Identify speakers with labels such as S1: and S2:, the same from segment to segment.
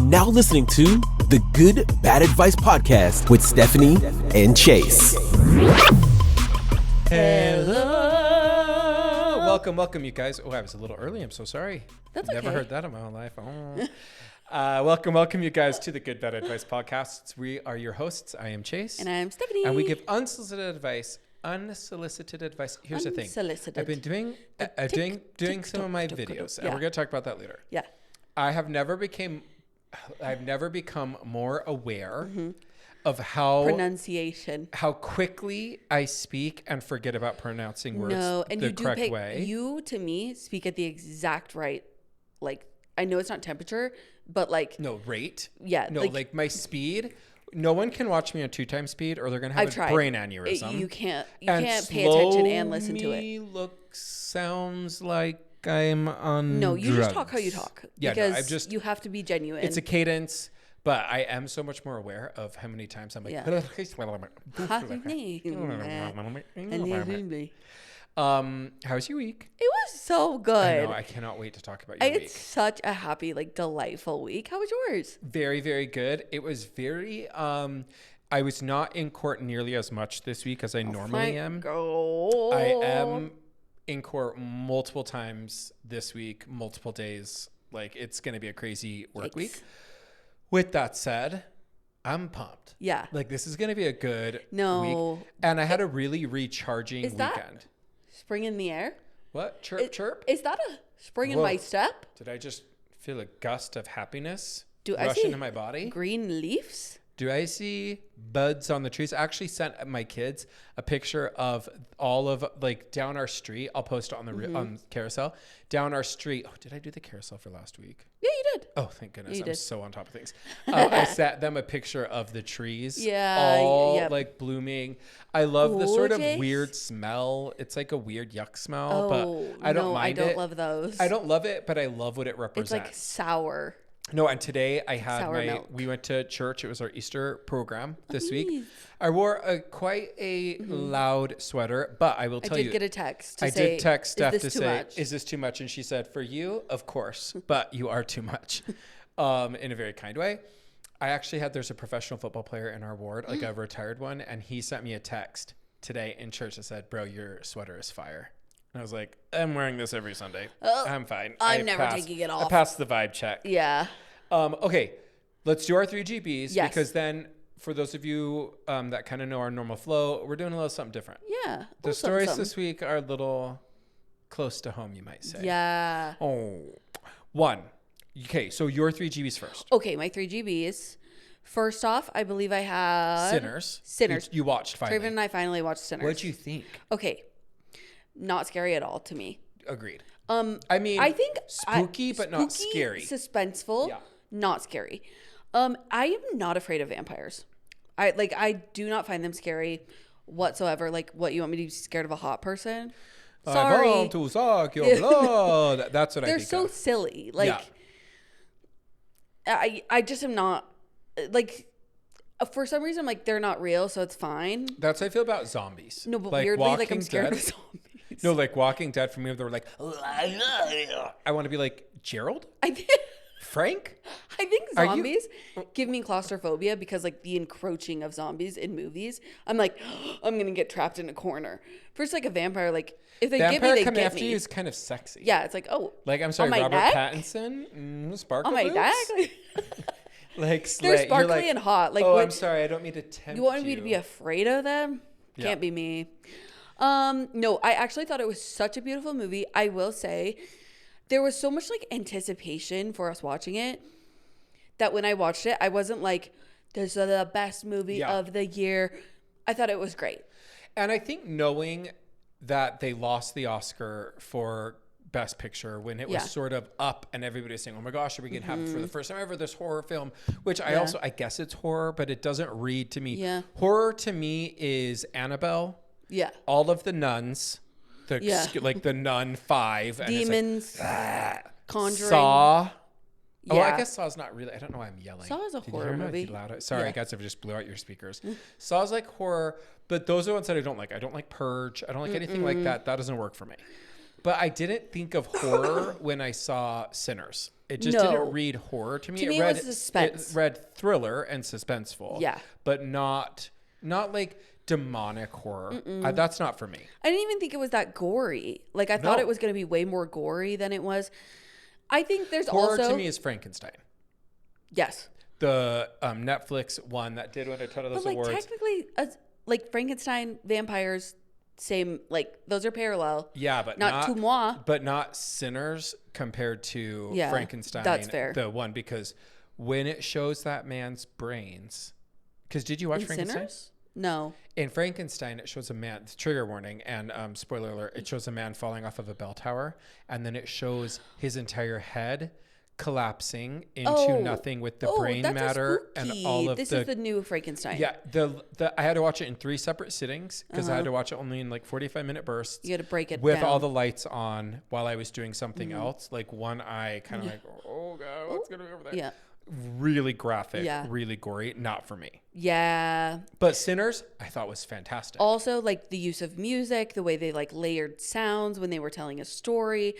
S1: now listening to the Good Bad Advice Podcast with Stephanie and Chase.
S2: Hello. Welcome, you guys. Oh, I was a little early. I'm so sorry.
S3: That's
S2: Never
S3: okay.
S2: heard that in my whole life. Welcome, you guys, to the Good Bad Advice Podcast. We are your hosts. I am Chase.
S3: And I'm Stephanie.
S2: And we give unsolicited advice. Here's the thing. I've been doing some of my videos, and we're going to talk about that later.
S3: Yeah.
S2: I've never become more aware of how quickly I speak and forget about pronouncing words the correct way.
S3: You, to me, speak at the exact right, like, I know it's not temperature, but like...
S2: No, rate.
S3: Yeah.
S2: No, like my speed... No one can watch me on 2x speed or they're going to have a brain aneurysm.
S3: You can't pay attention and listen to it.
S2: Sounds like I'm on
S3: No, you
S2: drugs.
S3: just talk how you talk.
S2: Yeah,
S3: because you have to be genuine.
S2: It's a cadence, but I am so much more aware of how many times I'm like...
S3: Yeah.
S2: How's your week?
S3: It was so good.
S2: I know, I cannot wait to talk about your week.
S3: It's such a happy, like, delightful week. How was yours?
S2: Very, very good. It was very... I was not in court nearly as much this week as I normally am. I am in court multiple times this week, multiple days. Like, it's going to be a crazy work week. With that said, I'm pumped.
S3: Yeah.
S2: Like, this is going to be a good week. And I had a really recharging weekend.
S3: Spring in the air?
S2: What? Chirp?
S3: Is that a spring in my step?
S2: Did I just feel a gust of happiness
S3: I
S2: rush
S3: see
S2: into my body?
S3: Green leaves?
S2: Do I see buds on the trees? I actually sent my kids a picture of all of, like, down our street. I'll post it on the on carousel. Down our street. Oh, did I do the carousel for last week?
S3: Yeah, you did.
S2: Oh, thank goodness. I'm so on top of things. I sent them a picture of the trees.
S3: Yeah.
S2: Like blooming. I love the sort of weird smell. It's like a weird yuck smell, but I don't mind it.
S3: I don't love those.
S2: I don't love it, but I love what it represents.
S3: It's like sour.
S2: No, and today I had
S3: milk.
S2: We went to church. It was our Easter program this week. I wore quite a loud sweater, but I will tell you.
S3: I did get a text.
S2: I did text Steph to say, is this too much? And she said, for you, of course, but you are too much, in a very kind way. There's a professional football player in our ward, like a retired one, and he sent me a text today in church that said, bro, your sweater is fire. And I was like, I'm wearing this every Sunday. I'm fine.
S3: I'm never taking it off.
S2: I passed the vibe check.
S3: Yeah.
S2: Okay, let's do our 3 GBs because then for those of you that kind of know our normal flow, we're doing a little something different.
S3: Yeah.
S2: The stories this week are a little close to home, you might say.
S3: Yeah.
S2: Oh, one. Okay, so your 3 GBs first.
S3: Okay, my 3 GBs. First off, I believe I had... Sinners.
S2: You watched finally.
S3: Traven and I finally watched Sinners.
S2: What'd you think?
S3: Okay. Not scary at all to me.
S2: Agreed.
S3: I think
S2: spooky, but not scary.
S3: Suspenseful, not scary. I am not afraid of vampires. I do not find them scary whatsoever. Like, what, you want me to be scared of a hot person? Sorry.
S2: I want to suck your blood. That's what I think.
S3: They're so silly. Like, I just am not, like, for some reason, like, they're not real, so it's fine.
S2: That's how I feel about zombies.
S3: No, but like, weirdly, like, I'm scared of zombies.
S2: No, like Walking Dead for me, they were like, I want to be like Gerald? Frank?
S3: I think zombies give me claustrophobia because, like, the encroaching of zombies in movies, I'm like, I'm going to get trapped in a corner. First, like a vampire, like, if they get me, they
S2: coming
S3: get
S2: after
S3: me.
S2: you is kind of sexy.
S3: Yeah, it's like, oh.
S2: Like, I'm sorry, Robert Pattinson? Sparkle
S3: on my
S2: boots?
S3: neck?
S2: Like,
S3: they're sparkly and hot. Like,
S2: I'm sorry, I don't mean to tempt you.
S3: You want me to be afraid of them? Can't be me. No, I actually thought it was such a beautiful movie. I will say there was so much like anticipation for us watching it that when I watched it, I wasn't like, this is the best movie of the year. I thought it was great.
S2: And I think knowing that they lost the Oscar for Best Picture when it was sort of up and everybody was saying, oh my gosh, are we going to have it for the first time ever, this horror film, which I guess it's horror, but it doesn't read to me.
S3: Yeah.
S2: Horror to me is Annabelle.
S3: Yeah.
S2: All of the nuns, like the Nun 5.
S3: Demons.
S2: And it's like,
S3: Conjuring.
S2: Saw.
S3: Yeah.
S2: Oh, I guess Saw's not really. I don't know why I'm yelling.
S3: Saw is a horror movie.
S2: Sorry, guys, I just blew out your speakers. Saw's like horror, but those are the ones that I don't like. I don't like Purge. I don't like anything like that. That doesn't work for me. But I didn't think of horror when I saw Sinners. It just
S3: No.
S2: didn't read horror to me.
S3: To me, it was suspense.
S2: It read thriller and suspenseful.
S3: Yeah.
S2: But not like demonic horror. That's not for me.
S3: I didn't even think it was that gory. Like, I thought
S2: No.
S3: it was going to be way more gory than it was. I think there's
S2: Horror
S3: also...
S2: to me is Frankenstein.
S3: Yes.
S2: The Netflix one that did win a ton of those
S3: But, like,
S2: awards.
S3: technically, like, Frankenstein, vampires, same, like, those are parallel.
S2: Yeah, but
S3: Not tout moi.
S2: But not Sinners compared to
S3: Yeah,
S2: Frankenstein.
S3: that's fair.
S2: The one, because when it shows that man's brains, because did you watch
S3: In
S2: Frankenstein?
S3: Sinners? No.
S2: In Frankenstein, it shows a man, trigger warning, and spoiler alert, it shows a man falling off of a bell tower, and then it shows his entire head collapsing into nothing with the brain matter and all of
S3: this is the new Frankenstein.
S2: Yeah, I had to watch it in 3 separate sittings because I had to watch it only in like 45-minute bursts.
S3: You had to break it
S2: with
S3: down.
S2: all the lights on while I was doing something else. Like one eye kind of like, oh god, what's gonna be over there?
S3: Yeah.
S2: Really graphic,
S3: Yeah.
S2: really gory. Not for me.
S3: Yeah.
S2: But Sinners, I thought was fantastic.
S3: Also, like the use of music, the way they like layered sounds when they were telling a story.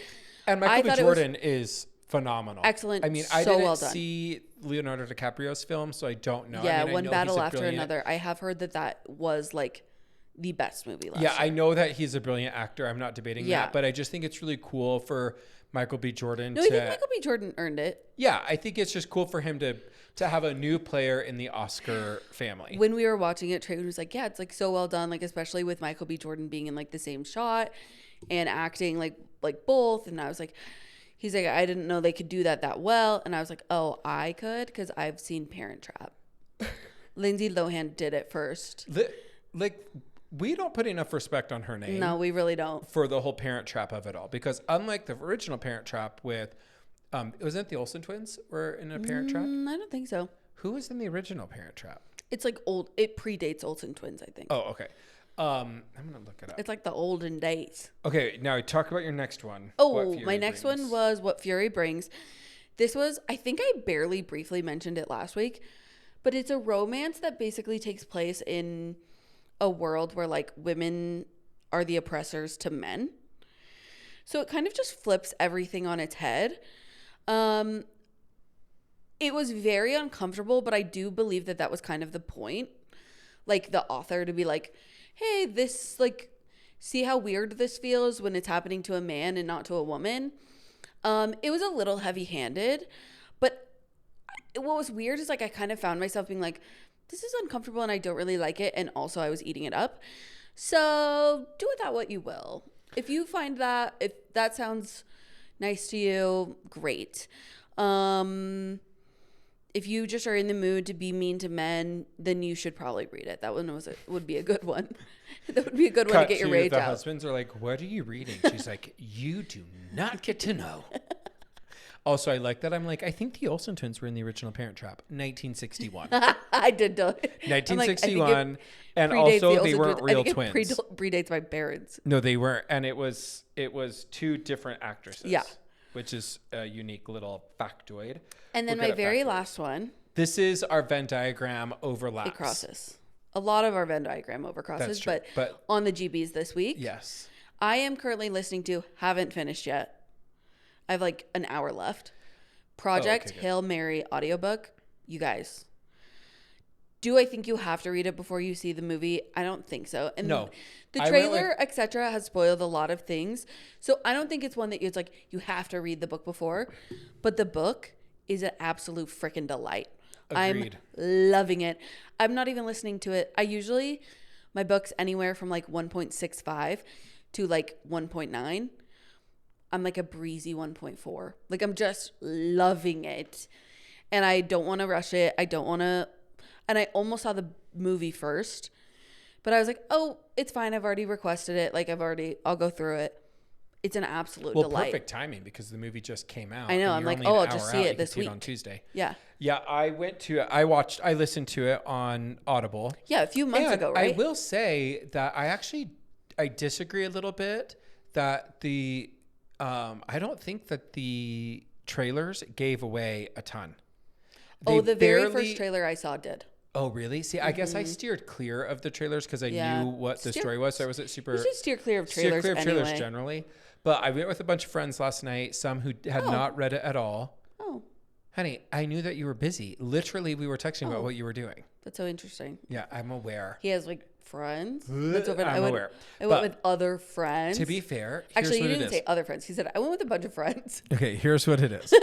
S2: And Michael B. Jordan is phenomenal.
S3: Excellent.
S2: I mean, I
S3: So
S2: didn't
S3: well done.
S2: see Leonardo DiCaprio's film, so I don't know.
S3: Yeah,
S2: I mean, I
S3: one
S2: know
S3: battle
S2: he's a
S3: after
S2: brilliant-
S3: another. I have heard that was like the best movie last
S2: Yeah,
S3: year.
S2: I know that he's a brilliant actor. I'm not debating
S3: Yeah.
S2: that, but I just think it's really cool for Michael B. Jordan
S3: No, I think Michael B. Jordan earned it.
S2: Yeah, I think it's just cool for him to have a new player in the Oscar family.
S3: When we were watching it, Trey was like, yeah, it's like so well done, like especially with Michael B. Jordan being in like the same shot and acting like both. And I was like, he's like, I didn't know they could do that well. And I was like, oh, I could because I've seen Parent Trap. Lindsay Lohan did it first.
S2: Like, we don't put enough respect on her name.
S3: No, we really don't.
S2: For the whole Parent Trap of it all. Because unlike the original Parent Trap with, wasn't it the Olsen twins were in a Parent Trap?
S3: I don't think so.
S2: Who was in the original Parent Trap?
S3: It's like old. It predates Olsen twins, I think.
S2: Oh, okay. I'm going to look it up.
S3: It's like the olden days.
S2: Okay, now talk about your next one.
S3: Oh, my next one was What Fury Brings. This was, I think I barely briefly mentioned it last week, but it's a romance that basically takes place in a world where like women are the oppressors to men. So it kind of just flips everything on its head. It was very uncomfortable, but I do believe that was kind of the point. Like the author to be like, hey, this like, see how weird this feels when it's happening to a man and not to a woman. It was a little heavy-handed, but what was weird is like I kind of found myself being like, this is uncomfortable and I don't really like it. And also I was eating it up. So do with that what you will. If you find that, if that sounds nice to you, great. If you just are in the mood to be mean to men, then you should probably read it. That one would be a good one. That would be a good one to get your rage
S2: the
S3: out.
S2: husbands are like, what are you reading? She's like, you do not get to know. Also, I like that. I'm like, I think the Olsen twins were in the original Parent Trap, 1961.
S3: I did know.
S2: 1961, and also they weren't real twins.
S3: Predates my parents.
S2: No, they weren't, and it was 2 different actresses.
S3: Yeah.
S2: Which is a unique little factoid.
S3: And then my very last one.
S2: This is our Venn diagram overlaps.
S3: It crosses. A lot of our Venn diagram overcrosses,
S2: That's true,
S3: but on the GBs this week.
S2: Yes.
S3: I am currently listening to, haven't finished yet. I have like an hour left. Project Hail Mary audiobook. You guys. Do I think you have to read it before you see the movie? I don't think so. And
S2: no.
S3: The trailer, etc., has spoiled a lot of things. So I don't think it's one that it's like you have to read the book before. But the book is an absolute freaking delight.
S2: Agreed.
S3: I'm loving it. I'm not even listening to it. My book's anywhere from like 1.65 to like 1.9. I'm like a breezy 1.4. Like I'm just loving it. And I don't want to rush it. And I almost saw the movie first, but I was like, oh, it's fine. I've already requested it. Like I'll go through it. It's an absolute delight.
S2: Perfect timing because the movie just came out.
S3: I know. I'm like, I'll just see it this week.
S2: On Tuesday.
S3: Yeah.
S2: Yeah. I listened to it on Audible.
S3: Yeah. A few months ago, right?
S2: I will say that I disagree a little bit that I don't think that the trailers gave away a ton.
S3: The very first trailer I saw did.
S2: Oh, really? See, I guess I steered clear of the trailers because I knew what the story was. So I wasn't super...
S3: You should steer clear of trailers anyway.
S2: Generally. But I went with a bunch of friends last night, some who had not read it at all.
S3: Oh.
S2: Honey, I knew that you were busy. Literally, we were texting about what you were doing.
S3: That's so interesting.
S2: Yeah, I'm aware.
S3: He has like friends.
S2: That's so
S3: I'm aware. I went with other friends.
S2: To be fair,
S3: actually, he didn't say other friends. He said I went with a bunch of friends.
S2: Okay, here's what it is.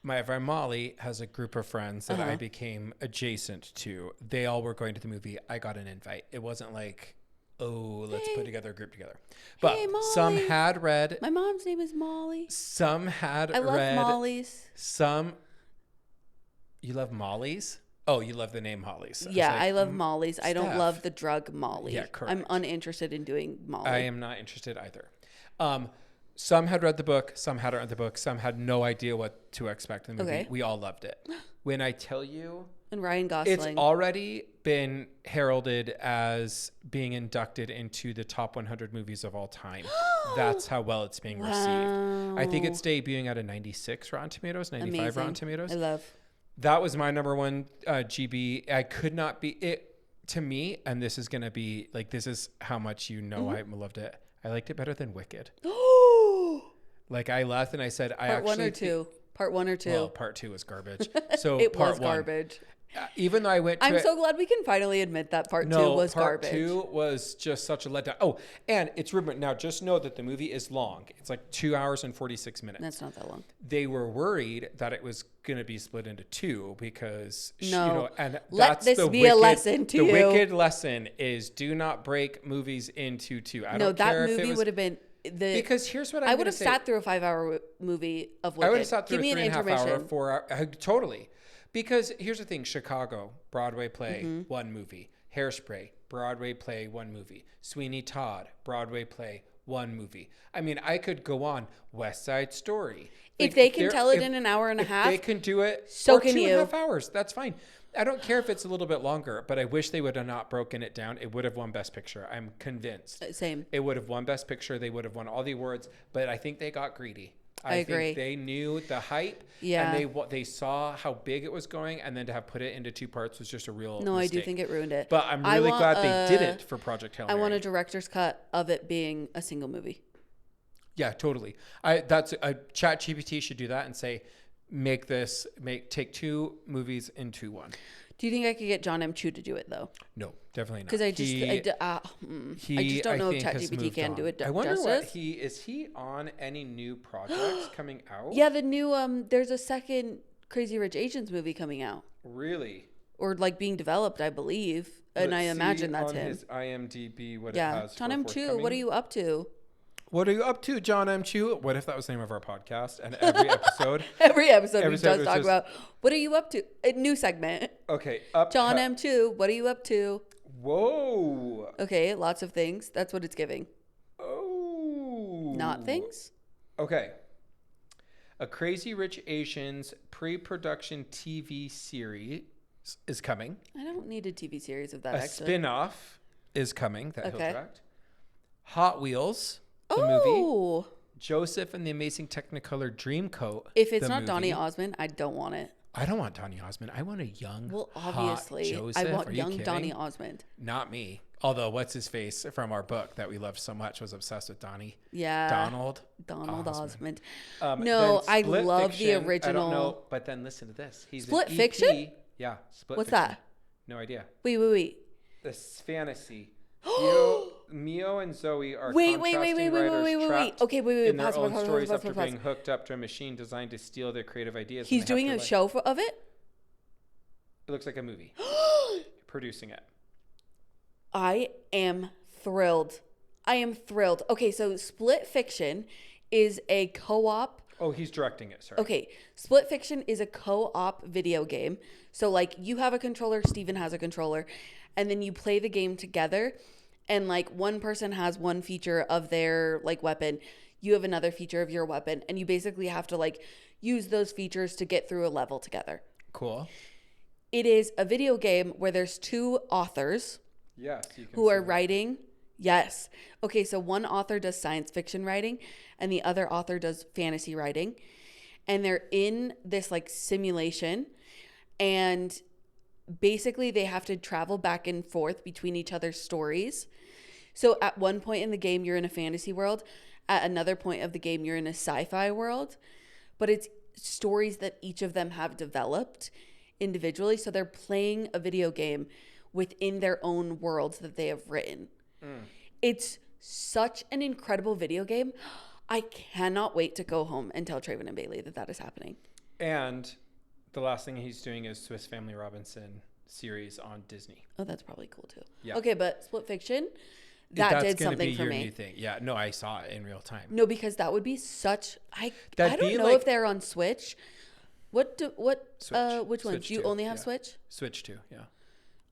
S2: My friend Molly has a group of friends that I became adjacent to. They all were going to the movie. I got an invite. It wasn't like, oh, let's put together a group together. But some had read.
S3: My mom's name is Molly.
S2: Some had read.
S3: I love Molly's.
S2: You love Molly's? Oh, you love the name Holly's.
S3: Yeah, I love Molly's. I don't love the drug Molly.
S2: Yeah, correct.
S3: I'm uninterested in doing Molly.
S2: I am not interested either. Some had read the book. Some hadn't read the book. Some had no idea what to expect in the movie. Okay. We all loved it. When I tell you...
S3: And Ryan Gosling.
S2: It's already been heralded as being inducted into the top 100 movies of all time. That's how well it's being received. I think it's debuting at a 96 Rotten Tomatoes, 95 Amazing. Rotten Tomatoes.
S3: I love.
S2: That was my number one GB. I could not be it to me. And this is going to be like, this is how much I loved it. I liked it better than Wicked. Like I laughed and I said,
S3: Part one or two.
S2: Well, part 2 was garbage. So
S3: it
S2: part
S3: was garbage.
S2: Even though I went to
S3: I'm so glad we can finally admit that part 2 was garbage.
S2: Part 2 was just such a letdown. Oh, and it's rumored. Now, just know that the movie is long. It's like 2 hours and 46 minutes.
S3: That's not that long.
S2: They were worried that it was going to be split into 2 because, and
S3: let this be a lesson to you.
S2: The Wicked lesson is do not break movies into 2. I don't care if it was...
S3: that movie would have been...
S2: because here's what
S3: I would have sat through a 5-hour movie of Wicked.
S2: I would have sat through a 3.5 hour, 4 hour. Totally. Because here's the thing, Chicago, Broadway play, one movie. Hairspray, Broadway play, one movie. Sweeney Todd, Broadway play, one movie. I mean, I could go on. West Side Story.
S3: If they can tell it in an hour and a half,
S2: they can do it
S3: so
S2: or
S3: can
S2: 2.5 hours. That's fine. I don't care if it's a little bit longer, but I wish they would have not broken it down. It would have won Best Picture. I'm convinced.
S3: Same.
S2: It would have won Best Picture. They would have won all the awards, but I think they got greedy.
S3: I agree.
S2: Think they knew the hype, and they saw how big it was going, and then to have put it into 2 parts was just a real mistake.
S3: I do think it ruined it.
S2: But I'm really glad they didn't for Project Hail Mary.
S3: I want a director's cut of it being a single movie.
S2: Yeah, totally. ChatGPT should do that and say, take 2 movies into 1.
S3: Do you think I could get John M. Chu to do it though?
S2: No, definitely not.
S3: Because I just don't know if ChatGPT can do it justice.
S2: I wonder what is he on any new projects coming out?
S3: Yeah, the new there's a second Crazy Rich Asians movie coming out.
S2: Really?
S3: Or like being developed, I believe. And I imagine that's him.
S2: His IMDb what it has.
S3: John M. Chu, what are you up to?
S2: What are you up to, John M. Chu? What if that was the name of our podcast? And every episode,
S3: we just talk about what are you up to? A new segment.
S2: Okay,
S3: John M. Chu, what are you up to?
S2: Whoa.
S3: Okay, lots of things. That's what it's giving.
S2: Oh.
S3: Not things.
S2: Okay. A Crazy Rich Asians pre-production TV series is coming.
S3: I don't need a TV series of that.
S2: A spin-off is coming that he'll direct. Hot Wheels. The movie. Joseph and the Amazing Technicolor Dreamcoat.
S3: If it's not Donny Osmond, I don't want it.
S2: I don't want Donny Osmond. I want a young,
S3: obviously,
S2: hot Joseph.
S3: I want young Donny Osmond.
S2: Not me. Although, what's his face from our book that we loved so much was obsessed with Donny.
S3: Yeah.
S2: Donald
S3: Osmond. No, I love the original. I don't know,
S2: but then listen to this. He's
S3: Split Fiction?
S2: Yeah, Split
S3: What's
S2: Fiction.
S3: that?
S2: No idea.
S3: Wait.
S2: This fantasy. Mio and Zoe are
S3: wait. Okay, wait.
S2: In their own stories after being hooked up to a machine designed to steal their creative ideas.
S3: He's doing a show of it?
S2: It looks like a movie. Producing it.
S3: I am thrilled. Okay, so Split Fiction is a co-op.
S2: Oh, he's directing it, sorry.
S3: Okay, Split Fiction is a co-op video game. So like you have a controller, Steven has a controller, and then you play the game together. And like one person has one feature of their like weapon, you have another feature of your weapon, and you basically have to like use those features to get through a level together.
S2: Cool.
S3: It is a video game where there's 2 authors who are writing. Yes. Okay, so one author does science fiction writing and the other author does fantasy writing. And they're in this like simulation, and basically they have to travel back and forth between each other's stories. So at one point in the game, you're in a fantasy world, at another point of the game, you're in a sci-fi world, but it's stories that each of them have developed individually. So they're playing a video game within their own worlds that they have written. It's such an incredible video game. I cannot wait to go home and tell Traven and Bailey that is happening.
S2: And the last thing he's doing is Swiss Family Robinson series on Disney.
S3: Oh, that's probably cool too.
S2: Yeah.
S3: Okay, but Split Fiction, that's did something
S2: be
S3: for
S2: your
S3: me.
S2: New thing. Yeah, no, I saw it in real time.
S3: No, because that would be such. I don't know if they're on Switch. Switch. Which ones? Do you only have Switch?
S2: Switch 2, yeah.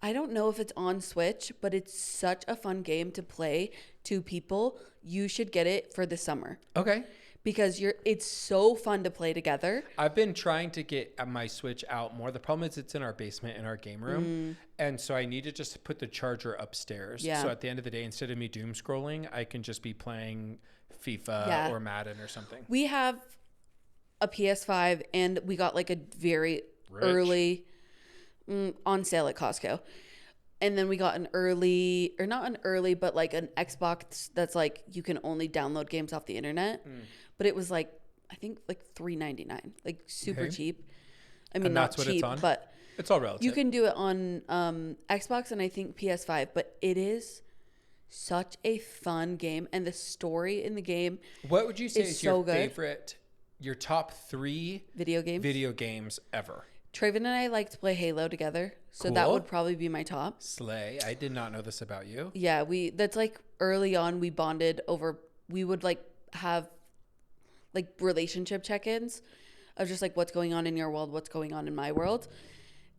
S3: I don't know if it's on Switch, but it's such a fun game to play 2 people. You should get it for the summer.
S2: Okay.
S3: Because it's so fun to play together.
S2: I've been trying to get my Switch out more. The problem is it's in our basement in our game room. And so I need to just put the charger upstairs.
S3: Yeah.
S2: So at the end of the day, instead of me doom scrolling, I can just be playing FIFA or Madden or something.
S3: We have a PS5 and we got like a very early on sale at Costco. And then we got an early, or not an early, but like an Xbox that's like you can only download games off the internet. But it was like, I think like $3.99, like super cheap. I mean, not cheap, but
S2: it's all relative.
S3: You can do it on Xbox and I think PS5, but it is such a fun game. And the story in the game
S2: What would you say is your
S3: good.
S2: favorite, your top 3
S3: video games
S2: ever?
S3: Traven and I like to play Halo together, so that would probably be my top.
S2: Slay. I did not know this about you.
S3: Yeah, that's like early on we bonded over, we would like have like relationship check-ins of just like what's going on in your world, what's going on in my world.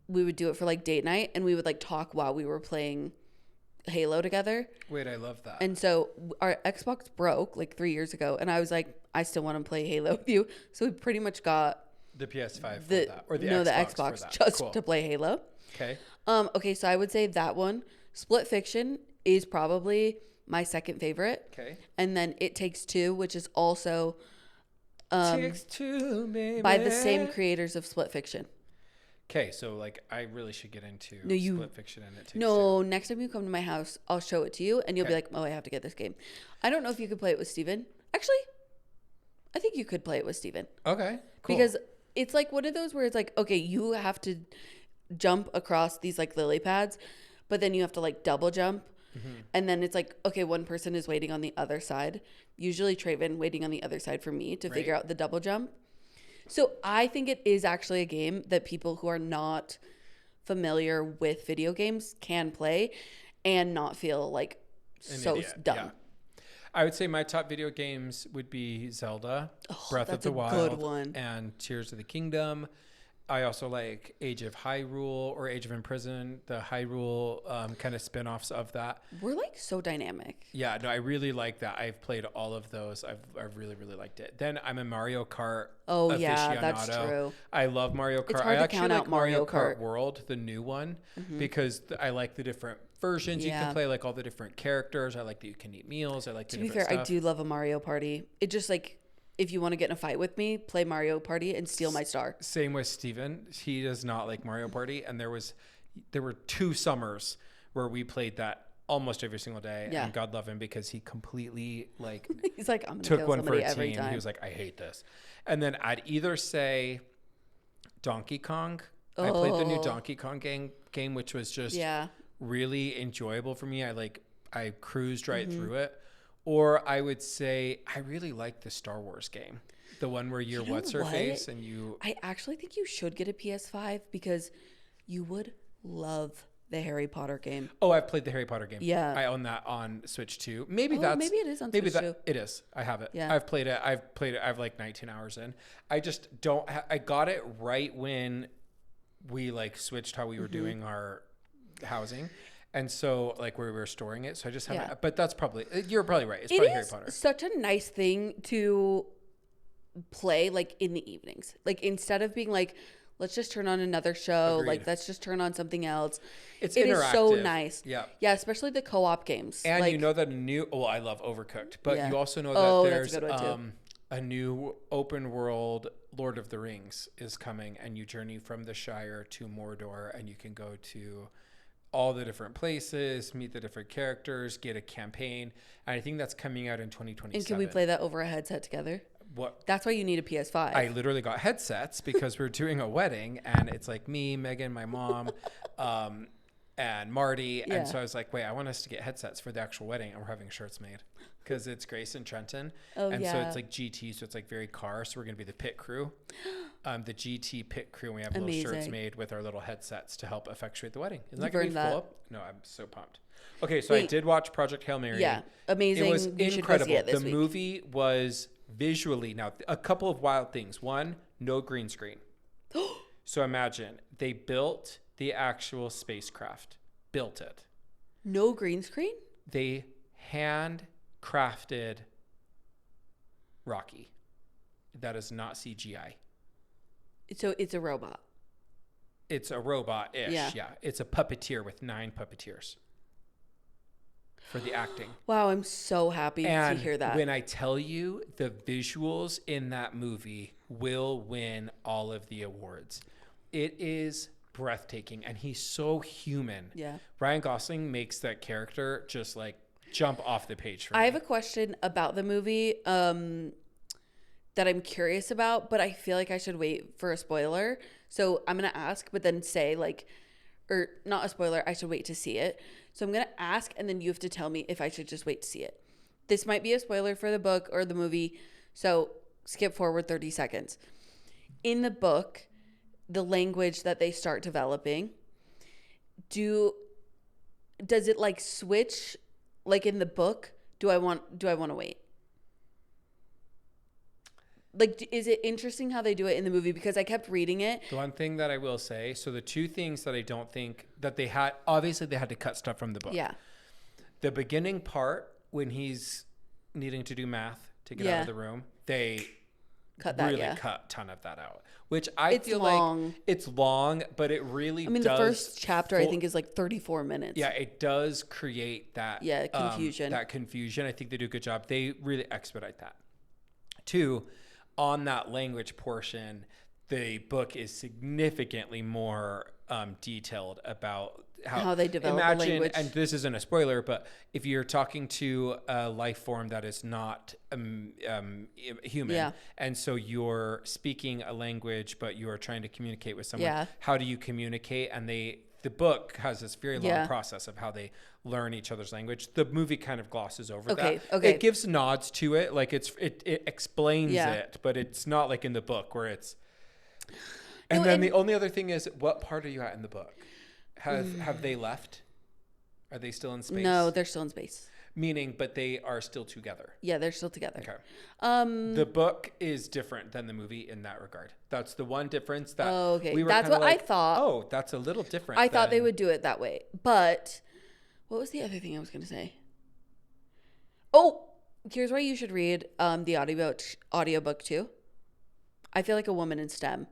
S3: We would do it for like date night and we would like talk while we were playing Halo together.
S2: Wait, I love that.
S3: And so our Xbox broke like 3 years ago and I was like, I still want to play Halo with you. So we pretty much got
S2: the PS5 for that, or the
S3: Xbox just to play Halo.
S2: Okay.
S3: Okay, so I would say that one. Split Fiction is probably my second favorite.
S2: Okay.
S3: And then It Takes Two, which is also
S2: Takes Two, baby.
S3: by the same creators of Split Fiction.
S2: Okay, so like I really should get into Split Fiction and It Takes Two.
S3: No, next time you come to my house, I'll show it to you and you'll be like, oh, I have to get this game. I don't know if you could play it with Steven. Actually, I think you could play it with Steven.
S2: Okay, cool.
S3: Because it's like one of those where it's like, okay, you have to jump across these like lily pads, but then you have to like double jump. And then it's like, okay, one person is waiting on the other side. Usually Traven waiting on the other side for me to figure out the double jump. So I think it is actually a game that people who are not familiar with video games can play and not feel like dumb.
S2: Yeah. I would say my top video games would be Zelda, Breath of the Wild,
S3: good one.
S2: and Tears of the Kingdom. I also like Age of Hyrule or Age of Imprison, the Hyrule kind of spin-offs of that.
S3: We're like so dynamic.
S2: Yeah, no, I really like that. I've played all of those. I've really, really liked it. Then I'm a Mario Kart aficionado.
S3: Yeah, that's true.
S2: I love Mario Kart.
S3: It's hard
S2: I
S3: to
S2: actually
S3: count
S2: like
S3: out Mario Kart
S2: World, the new one, because I like the different versions you can play, like all the different characters. I like that you can eat meals. I like the different stuff.
S3: I do love a Mario Party. It just like, if you want to get in a fight with me, play Mario Party and steal my star.
S2: Same with Steven. He does not like Mario Party. And there were 2 summers where we played that almost every single day.
S3: Yeah.
S2: And God love him because he completely like
S3: he's like, I'm gonna
S2: took
S3: kill
S2: one for
S3: somebody
S2: a
S3: every
S2: team.
S3: time.
S2: He was like, I hate this. And then I'd either say Donkey Kong. I played the new Donkey Kong game, which was just really enjoyable for me. I cruised right through it. Or I would say I really like the Star Wars game, the one where you're what's-her-face and you...
S3: I actually think you should get a PS5 because you would love the Harry Potter game.
S2: Oh, I've played the Harry Potter game.
S3: Yeah.
S2: I own that on Switch too. Maybe
S3: it is on Switch too.
S2: It is. I have it.
S3: Yeah.
S2: I've played it. I have like 19 hours in. I just don't... I got it right when we like switched how we were doing our housing. And so, like, where we were storing it. So I just haven't, but that's probably, you're probably right. It's probably Harry Potter.
S3: It's such a nice thing to play, like, in the evenings. Like, instead of being like, let's just turn on another show.
S2: Agreed.
S3: Like, let's just turn on something else.
S2: It
S3: is so nice.
S2: Yeah.
S3: Yeah, especially the co-op games.
S2: And
S3: like,
S2: you know that I love Overcooked. But you also know that there's a new open world Lord of the Rings is coming. And you journey from the Shire to Mordor. And you can go to... all the different places, meet the different characters, get a campaign. And I think that's coming out in 2027.
S3: And can we play that over a headset together?
S2: What?
S3: That's why you need a PS5.
S2: I literally got headsets because we're doing a wedding, and it's like me, Megan, my mom, and Marty.
S3: Yeah.
S2: And so I was like, wait, I want us to get headsets for the actual wedding, and we're having shirts made because it's Grace and Trenton.
S3: Oh,
S2: and
S3: yeah.
S2: so it's like GT, so it's like very car. So we're going to be the pit crew, the GT pit crew. And we have
S3: Amazing.
S2: little shirts made with our little headsets to help effectuate the wedding. Isn't that going to be cool? No, I'm so pumped. Okay, so I did watch Project Hail Mary.
S3: Yeah, amazing.
S2: It was
S3: You should go
S2: incredible.
S3: see it this
S2: The
S3: week.
S2: movie was visually, now a couple of wild things. One, no green screen. So imagine they built the actual spacecraft, built it.
S3: No green screen?
S2: They handcrafted Rocky. That is not CGI.
S3: So it's a robot.
S2: It's a robot-ish. Yeah. It's a puppeteer with 9 puppeteers for the acting.
S3: Wow, I'm so happy to hear that.
S2: When I tell you, the visuals in that movie will win all of the awards. It is breathtaking, and he's so human.
S3: Yeah.
S2: Ryan Gosling makes that character just like jump off the page for me.
S3: I have a question about the movie that I'm curious about, but I feel like I should wait for a spoiler. So I'm going to ask, but then say like, or not a spoiler, I should wait to see it. So I'm going to ask, and then you have to tell me if I should just wait to see it. This might be a spoiler for the book or the movie, so skip forward 30 seconds. In the book, the language that they start developing, does it like switch like in the book? Do I want to wait? Like, is it interesting how they do it in the movie? Because I kept reading it.
S2: The one thing that I will say, so the two things that I don't think that they had, obviously they had to cut stuff from the book.
S3: Yeah.
S2: The beginning part, when he's needing to do math to get out of the room, they cut a ton of that out. Which I feel like it's long, but it really does.
S3: The first chapter I think is like 34 minutes.
S2: Yeah, it does create that
S3: confusion.
S2: That confusion. I think they do a good job. They really expedite that. 2, on that language portion, the book is significantly more detailed about how they develop the language. And this isn't a spoiler, but if you're talking to a life form that is not human, and so you're speaking a language, but you are trying to communicate with someone, how do you communicate? And the book has this very long process of how they learn each other's language. The movie kind of glosses over that. Okay. It gives nods to it, like it explains it, but it's not like in the book where it's. And then the only other thing is, what part are you at in the book? Have they left? Are they still in space?
S3: No, they're still in space.
S2: Meaning, but they are still together.
S3: Yeah, they're still together.
S2: Okay. The book is different than the movie in that regard. That's the one difference that we were
S3: that's what
S2: like,
S3: I thought.
S2: Oh, that's a little different.
S3: I thought they would do it that way. But what was the other thing I was going to say? Oh, here's why you should read the audiobook too. I feel like a woman in STEM.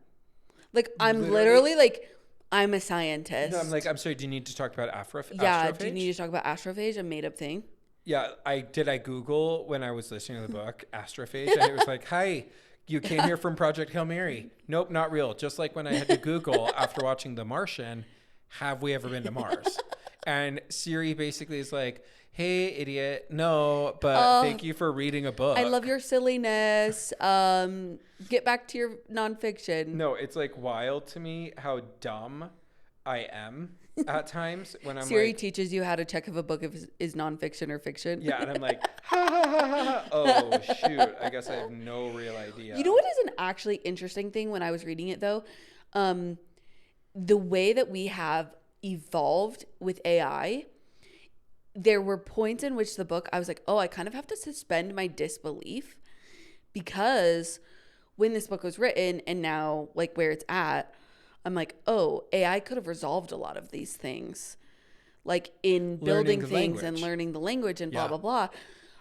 S3: Like, I'm literally like, I'm a scientist.
S2: No, I'm sorry, do you need to talk about astrophage?
S3: Yeah, do you need to talk about astrophage, a made up thing?
S2: Yeah, I Google when I was listening to the book, astrophage, and it was like, hi, you came here from Project Hail Mary. Nope, not real. Just like when I had to Google after watching The Martian, have we ever been to Mars? And Siri basically is like, hey, idiot, no, but thank you for reading a book.
S3: I love your silliness. Get back to your nonfiction.
S2: No, it's like wild to me how dumb I am at times when I'm
S3: Siri
S2: like,
S3: teaches you how to check if a book is nonfiction or fiction.
S2: Yeah, and I'm like, ha ha ha ha ha. Oh, shoot. I guess I have no real idea.
S3: You know what is an actually interesting thing when I was reading it, though? The way that we have evolved with AI, there were points in which the book, I was like, oh, I kind of have to suspend my disbelief, because when this book was written and now like where it's at, I'm like, oh, AI could have resolved a lot of these things, like in building things and learning the language and blah, blah, blah.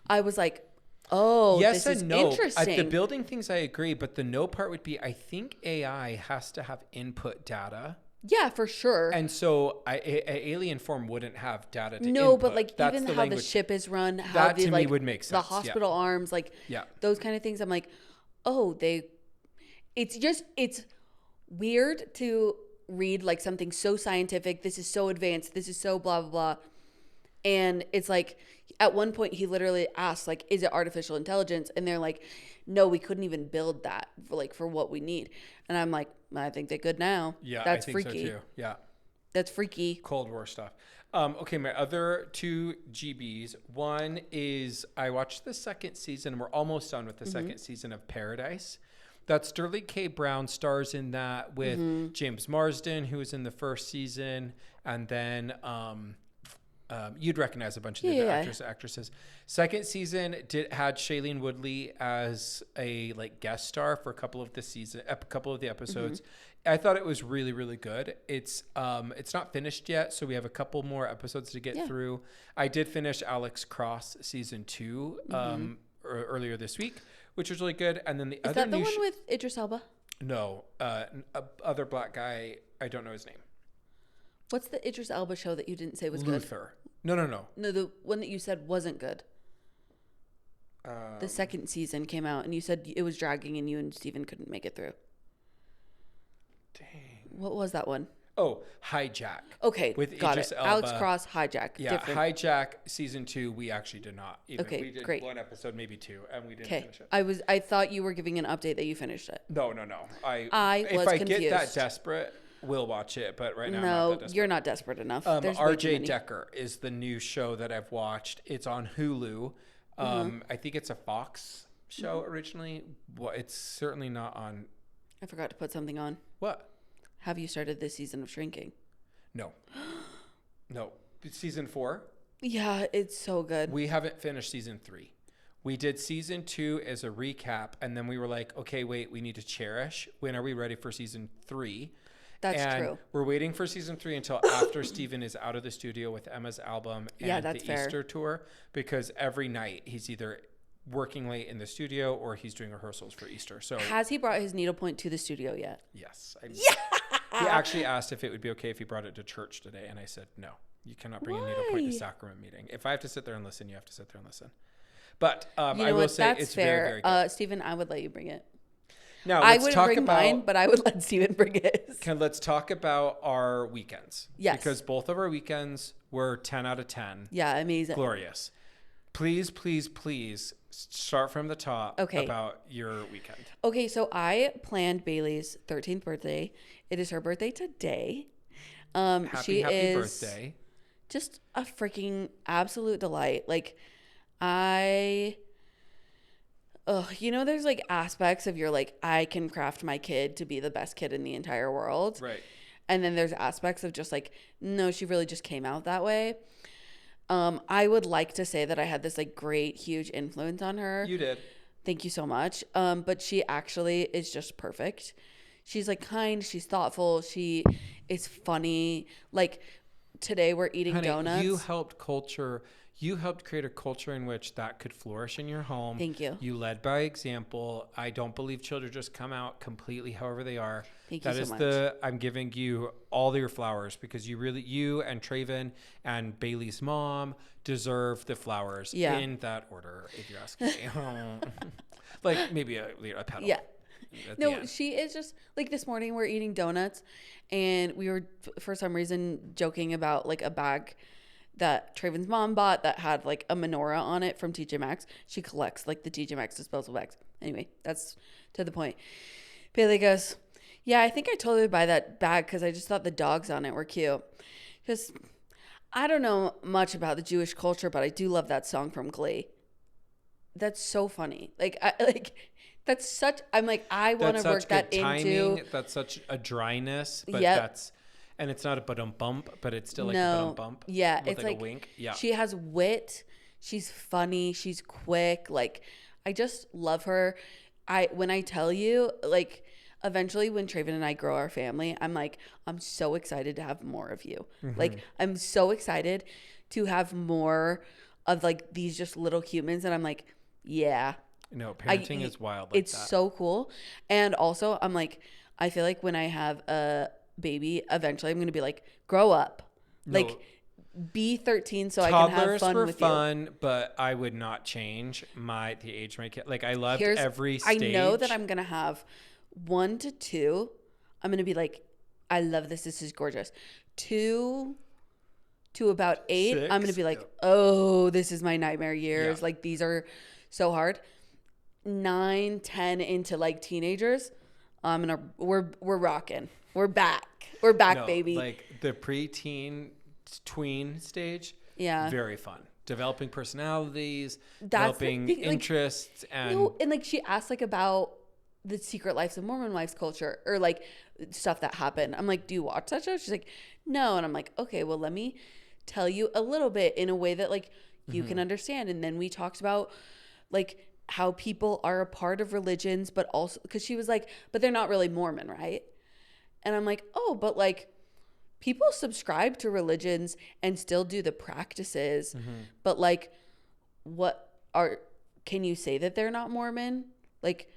S3: I was like, oh,
S2: yes
S3: this is
S2: and no.
S3: interesting.
S2: The building things I agree, but the no part would be, I think AI has to have input data.
S3: Yeah, for sure.
S2: And so an alien form wouldn't have data to
S3: No,
S2: input.
S3: but like
S2: That's
S3: even
S2: the
S3: how
S2: language.
S3: the ship is run, how
S2: that
S3: the,
S2: to
S3: like,
S2: me would make sense.
S3: The hospital arms, like those kind of things. I'm like, oh, it's weird to read like something so scientific. This is so advanced. This is so blah, blah, blah. And it's like, at one point he literally asked, like, is it artificial intelligence? And they're like, no, we couldn't even build that for what we need. And I'm like, I think they could now.
S2: Yeah,
S3: that's
S2: I think
S3: freaky.
S2: so too. Yeah.
S3: That's freaky.
S2: Cold War stuff. Okay, my other 2 GBs. One is I watched the second season, and we're almost done with the second season of Paradise. That Sterling K. Brown stars in that with James Marsden, who was in the first season, and then you'd recognize a bunch of the actresses. Second season had Shailene Woodley as a like guest star for a couple of the episodes. I thought it was really, really good. It's not finished yet, so we have a couple more episodes to get through. I did finish Alex Cross season 2 earlier this week, which was really good. And then
S3: Is that the one with Idris Elba?
S2: No, other black guy. I don't know his name.
S3: What's the Idris Elba show that you didn't say was
S2: Luther.
S3: good?
S2: No.
S3: No, the one that you said wasn't good. The second season came out, and you said it was dragging, and you and Steven couldn't make it through.
S2: Dang.
S3: What was that one?
S2: Oh, Hijack.
S3: Okay,
S2: with
S3: got
S2: Idris
S3: it.
S2: Elba.
S3: Alex Cross, Hijack.
S2: Yeah,
S3: different.
S2: Hijack season 2. We actually did not.
S3: Okay,
S2: we did
S3: great.
S2: 1 episode, maybe 2, and we didn't finish it.
S3: I thought you were giving an update that you finished it.
S2: No.
S3: If I
S2: get that desperate, we'll watch it. But right now, I'm not that desperate.
S3: You're not desperate enough. There's way too
S2: RJ
S3: many.
S2: Decker is the new show that I've watched. It's on Hulu. I think it's a Fox show originally. Well, it's certainly not on.
S3: I forgot to put something on.
S2: What?
S3: Have you started this season of Shrinking?
S2: No. Season 4.
S3: Yeah, it's so good.
S2: We haven't finished season 3. We did season 2 as a recap, and then we were like, okay, wait, we need to cherish. When are we ready for season 3?
S3: That's true.
S2: We're waiting for season 3 until after Steven is out of the studio with Emma's album and the Easter tour, because every night he's either working late in the studio or he's doing rehearsals for Easter. So
S3: has he brought his needlepoint to the studio yet?
S2: Yes. He actually asked if it would be okay if he brought it to church today, and I said no. You cannot bring a needlepoint to sacrament meeting. If I have to sit there and listen, you have to sit there and listen. But I will say it's fair. Very, very good.
S3: Steven, I would let you bring it.
S2: Now,
S3: I wouldn't bring mine, but I would let Steven bring his.
S2: Let's talk about our weekends.
S3: Yes.
S2: Because both of our weekends were 10 out of 10.
S3: Yeah, amazing.
S2: Glorious. Please start from the top about your weekend.
S3: Okay, so I planned Bailey's 13th birthday. It is her birthday today. Happy
S2: birthday.
S3: Just a freaking absolute delight. Like, there's like aspects of your like, I can craft my kid to be the best kid in the entire world.
S2: Right.
S3: And then there's aspects of just like, no, she really just came out that way. I would like to say that I had this like great, huge influence on her.
S2: You did.
S3: Thank you so much. But she actually is just perfect. She's like kind, she's thoughtful, she is funny. Like today we're eating donuts.
S2: You helped create a culture in which that could flourish in your home.
S3: Thank you.
S2: You led by example. I don't believe children just come out completely however they are.
S3: Thank you so much.
S2: I'm giving you all your flowers because you and Traven and Bailey's mom deserve the flowers in that order, if you're asking me. Like maybe a petal.
S3: Yeah. No, she is just like this morning we're eating donuts and we were for some reason joking about like a bag that Traven's mom bought that had like a menorah on it from TJ Maxx. She collects like the TJ Maxx disposable bags. Anyway, that's to the point. Bailey goes, yeah, I think I totally buy that bag because I just thought the dogs on it were cute. Because I don't know much about the Jewish culture, but I do love that song from Glee. That's so funny. That's such. I'm like, I want to work that into.
S2: That's such a dryness, but and it's not a ba-dum bump, but it's still like a ba-dum bump.
S3: Yeah,
S2: it's
S3: like
S2: a wink. Yeah,
S3: she has wit. She's funny. She's quick. Like, I just love her. When I tell you, like, eventually when Traven and I grow our family, I'm like, I'm so excited to have more of you. Mm-hmm. Like, I'm so excited to have more of like these just little humans, and I'm like, yeah.
S2: No, parenting is wild. Like
S3: it's so cool. And also, I'm like, I feel like when I have a baby, eventually I'm going to be like, grow up. No. Like, be 13 so I can have fun with you. Toddlers were fun,
S2: but I would not change the age of my kid. Like, I loved every stage.
S3: I know that I'm going to have 1 to 2. I'm going to be like, I love this. This is gorgeous. 2 to about 8,
S2: 6,
S3: I'm going to be like, oh, this is my nightmare years.
S2: Yeah.
S3: Like, these are so hard. 9, 10 into like teenagers, we're rocking. We're back. We're back, baby.
S2: Like the preteen, tween stage.
S3: Yeah.
S2: Very fun. Developing personalities,
S3: That's the
S2: developing
S3: thing, like,
S2: interests, and
S3: No, and like she asked like about the secret lives of Mormon wives culture or like stuff that happened. I'm like, do you watch that show? She's like, no. And I'm like, okay, well, let me tell you a little bit in a way that like you can understand. And then we talked about like how people are a part of religions, but also because she was like, but they're not really Mormon, right? And I'm like, oh, but like people subscribe to religions and still do the practices, but like can you say that they're not Mormon? Like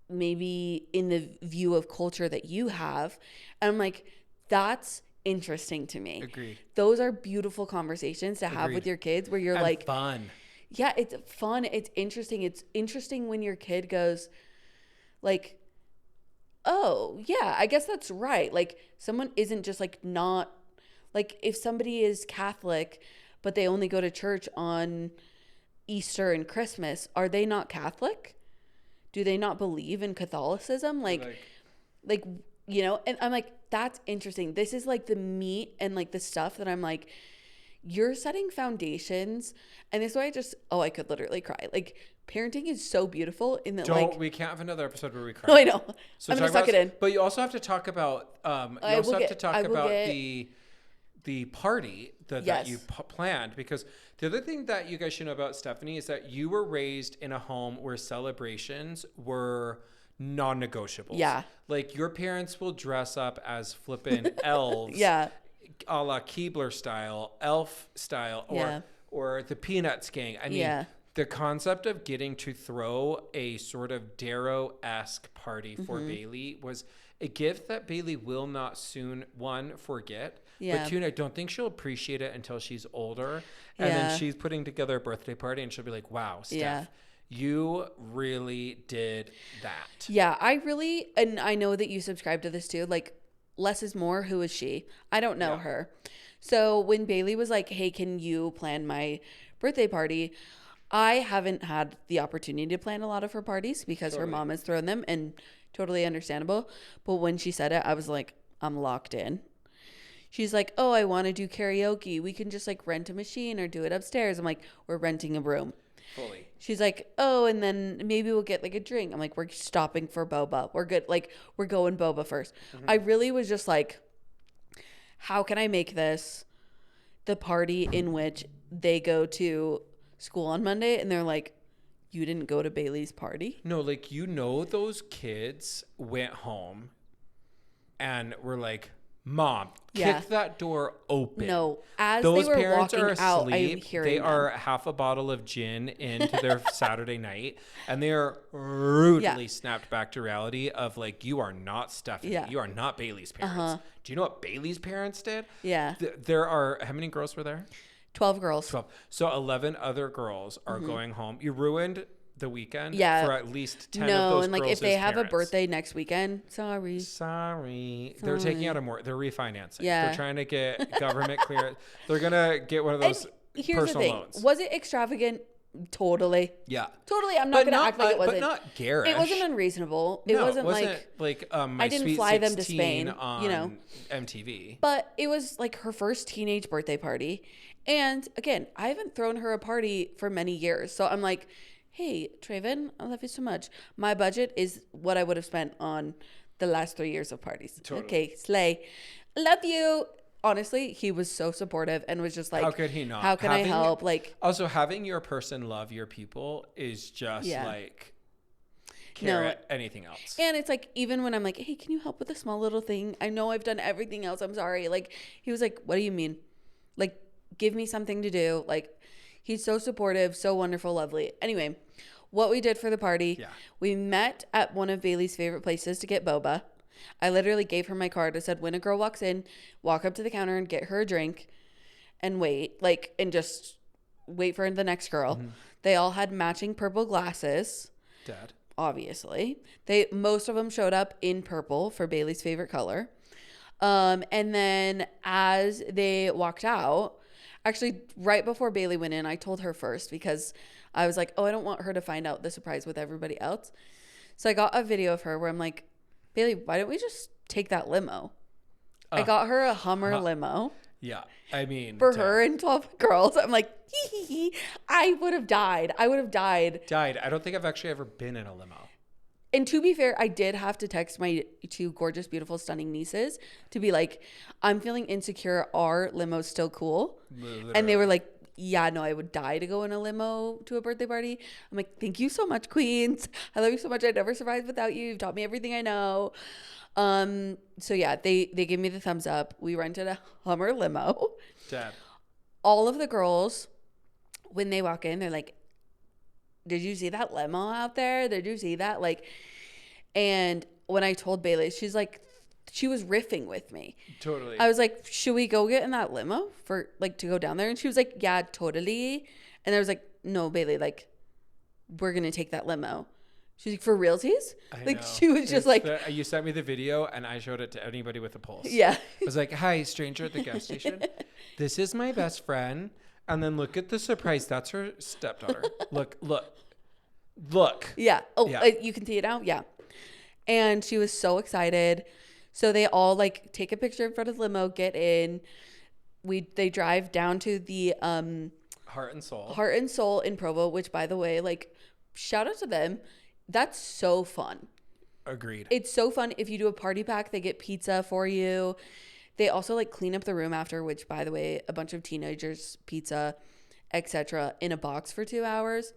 S3: maybe in the view of culture that you have. And I'm like, that's interesting to me.
S2: Agreed.
S3: Those are beautiful conversations to have with your kids where you're
S2: and
S3: like
S2: fun.
S3: Yeah, it's fun. It's interesting. It's interesting when your kid goes like, oh, yeah, I guess that's right. Like someone isn't just like not like if somebody is Catholic, but they only go to church on Easter and Christmas, are they not Catholic? Do they not believe in Catholicism? Like, you know, and I'm like, that's interesting. This is like the meat and like the stuff that I'm like, you're setting foundations. And this way I could literally cry. Like parenting is so beautiful in that
S2: we can't have another episode where we cry.
S3: No, I know.
S2: So
S3: I'm gonna suck it in.
S2: But you also have to talk about the party that you planned, because the other thing that you guys should know about Stephanie is that you were raised in a home where celebrations were non-negotiables. Yeah. Like your parents will dress up as flippin' elves. Yeah. A la Keebler style, elf style, or the Peanuts gang. I mean, the concept of getting to throw a sort of Darrow-esque party for Bailey was a gift that Bailey will not soon, one, forget, but two, I don't think she'll appreciate it until she's older. And then she's putting together a birthday party and she'll be like, wow, Steph, you really did that.
S3: Yeah, and I know that you subscribe to this too. Like, less is more. Who is she? I don't know her. So when Bailey was like, hey, can you plan my birthday party? I haven't had the opportunity to plan a lot of her parties because her mom has thrown them, and totally understandable. But when she said it, I was like, I'm locked in. She's like, oh, I want to do karaoke. We can just like rent a machine or do it upstairs. I'm like, we're renting a room.
S2: Fully.
S3: She's like, oh, and then maybe we'll get like a drink. I'm like, we're stopping for boba. We're good. Like, we're going boba first. I really was just like, how can I make this the party in which they go to school on Monday and they're like, you didn't go to Bailey's party?
S2: No, like, you know, those kids went home and were like, Mom, kick that door open.
S3: No, as those they were parents walking are asleep, out, I'm hearing
S2: they are half a bottle of gin into their Saturday night, and they are rudely snapped back to reality of like, you are not Stephanie. Yeah. You are not Bailey's parents. Do you know what Bailey's parents did?
S3: Yeah.
S2: There are, how many girls were there?
S3: 12 girls.
S2: 12. So 11 other girls are going home. You ruined the weekend for at least 10 of those girls. No, and like
S3: if they have a birthday next weekend, sorry.
S2: They're taking out they're refinancing. Yeah. They're trying to get government clearance. They're going to get one of those personal loans.
S3: Was it extravagant? Totally.
S2: Yeah.
S3: Totally. I'm not going to act like it wasn't.
S2: But not garish.
S3: It wasn't unreasonable. It wasn't like
S2: my I didn't fly them to Spain on MTV.
S3: But it was like her first teenage birthday party. And again, I haven't thrown her a party for many years. So I'm like, hey, Traven, I love you so much. My budget is what I would have spent on the last 3 years of parties. Totally. Okay, slay. Love you. Honestly, he was so supportive and was just like, how could he not? How can I help? Like,
S2: also, having your person love your people is just like carrot anything else.
S3: And it's like, even when I'm like, hey, can you help with a small little thing? I know I've done everything else. I'm sorry. Like, he was like, what do you mean? Like, give me something to do. Like, he's so supportive, so wonderful, lovely. Anyway, what we did for the party, we met at one of Bailey's favorite places to get boba. I literally gave her my card. I said, when a girl walks in, walk up to the counter and get her a drink and wait, like, and just wait for the next girl. They all had matching purple glasses.
S2: Dad.
S3: Obviously. Most of them showed up in purple for Bailey's favorite color. And then as they walked out, actually right before Bailey went in, I told her first because I was like, oh, I don't want her to find out the surprise with everybody else. So I got a video of her where I'm like, Bailey, why don't we just take that limo? I got her a Hummer limo.
S2: Yeah. I mean,
S3: for her and 12 girls. I'm like, I would have died. I would have died.
S2: I don't think I've actually ever been in a limo.
S3: And to be fair, I did have to text my 2 gorgeous, beautiful, stunning nieces to be like, I'm feeling insecure. Our limo's still cool. Literally. And they were like, yeah, no, I would die to go in a limo to a birthday party. I'm like, thank you so much, queens. I love you so much. I'd never survive without you. You've taught me everything I know. So yeah, they gave me the thumbs up. We rented a Hummer limo.
S2: Dad.
S3: All of the girls, when they walk in, they're like, did you see that limo out there? Did you see that? Like, and when I told Bailey, she's like, she was riffing with me. Totally. I was like, should we go get in that limo for like to go down there? And she was like, yeah, totally. And I was like, no, Bailey, like, we're going to take that limo. She's like, for realsies? Like, she was just like...
S2: you sent me the video, and I showed it to anybody with a pulse.
S3: Yeah.
S2: I was like, hi, stranger at the gas station. This is my best friend. And then look at the surprise. That's her stepdaughter. Look.
S3: Yeah. Oh,
S2: yeah.
S3: You can see it now? Yeah. And she was so excited. So they all, like, take a picture in front of the limo, get in. They drive down to the...
S2: Heart and
S3: Soul in Provo, which, by the way, like, shout out to them. That's so fun.
S2: Agreed.
S3: It's so fun. If you do a party pack, they get pizza for you. They also like clean up the room after, which, by the way, a bunch of teenagers, pizza, etc. in a box for 2 hours.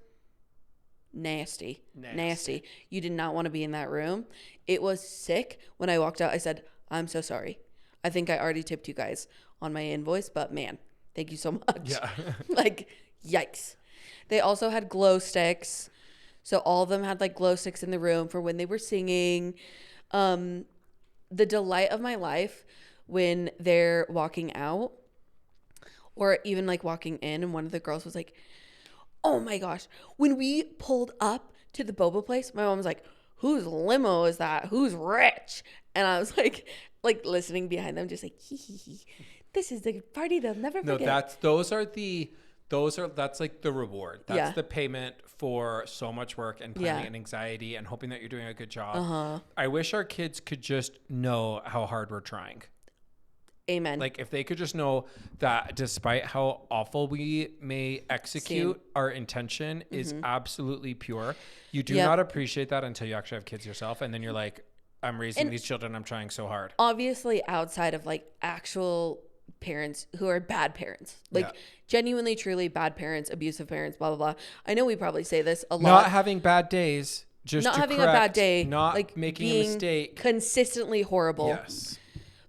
S3: Nasty. You did not want to be in that room. It was sick. When I walked out, I said, I'm so sorry. I think I already tipped you guys on my invoice, but man, thank you so much. Yeah. Like, yikes. They also had glow sticks. So all of them had like glow sticks in the room for when they were singing. The delight of my life when they're walking out or even like walking in, and one of the girls was like, oh my gosh, when we pulled up to the boba place, my mom was like, whose limo is that? Who's rich? And I was like listening behind them, just like, hee. This is the party they'll never forget.
S2: No, that's like the reward. That's the payment for so much work and planning and anxiety and hoping that you're doing a good job. Uh-huh. I wish our kids could just know how hard we're trying.
S3: Amen.
S2: Like, if they could just know that despite how awful we may execute, our intention is absolutely pure. You do not appreciate that until you actually have kids yourself. And then you're like, I'm raising these children. I'm trying so hard.
S3: Obviously, outside of like actual parents who are bad parents, like genuinely, truly bad parents, abusive parents, blah, blah, blah. I know we probably say this a lot.
S2: Not having bad days. Just
S3: not having a bad day.
S2: Not like making a mistake.
S3: Consistently horrible.
S2: Yes.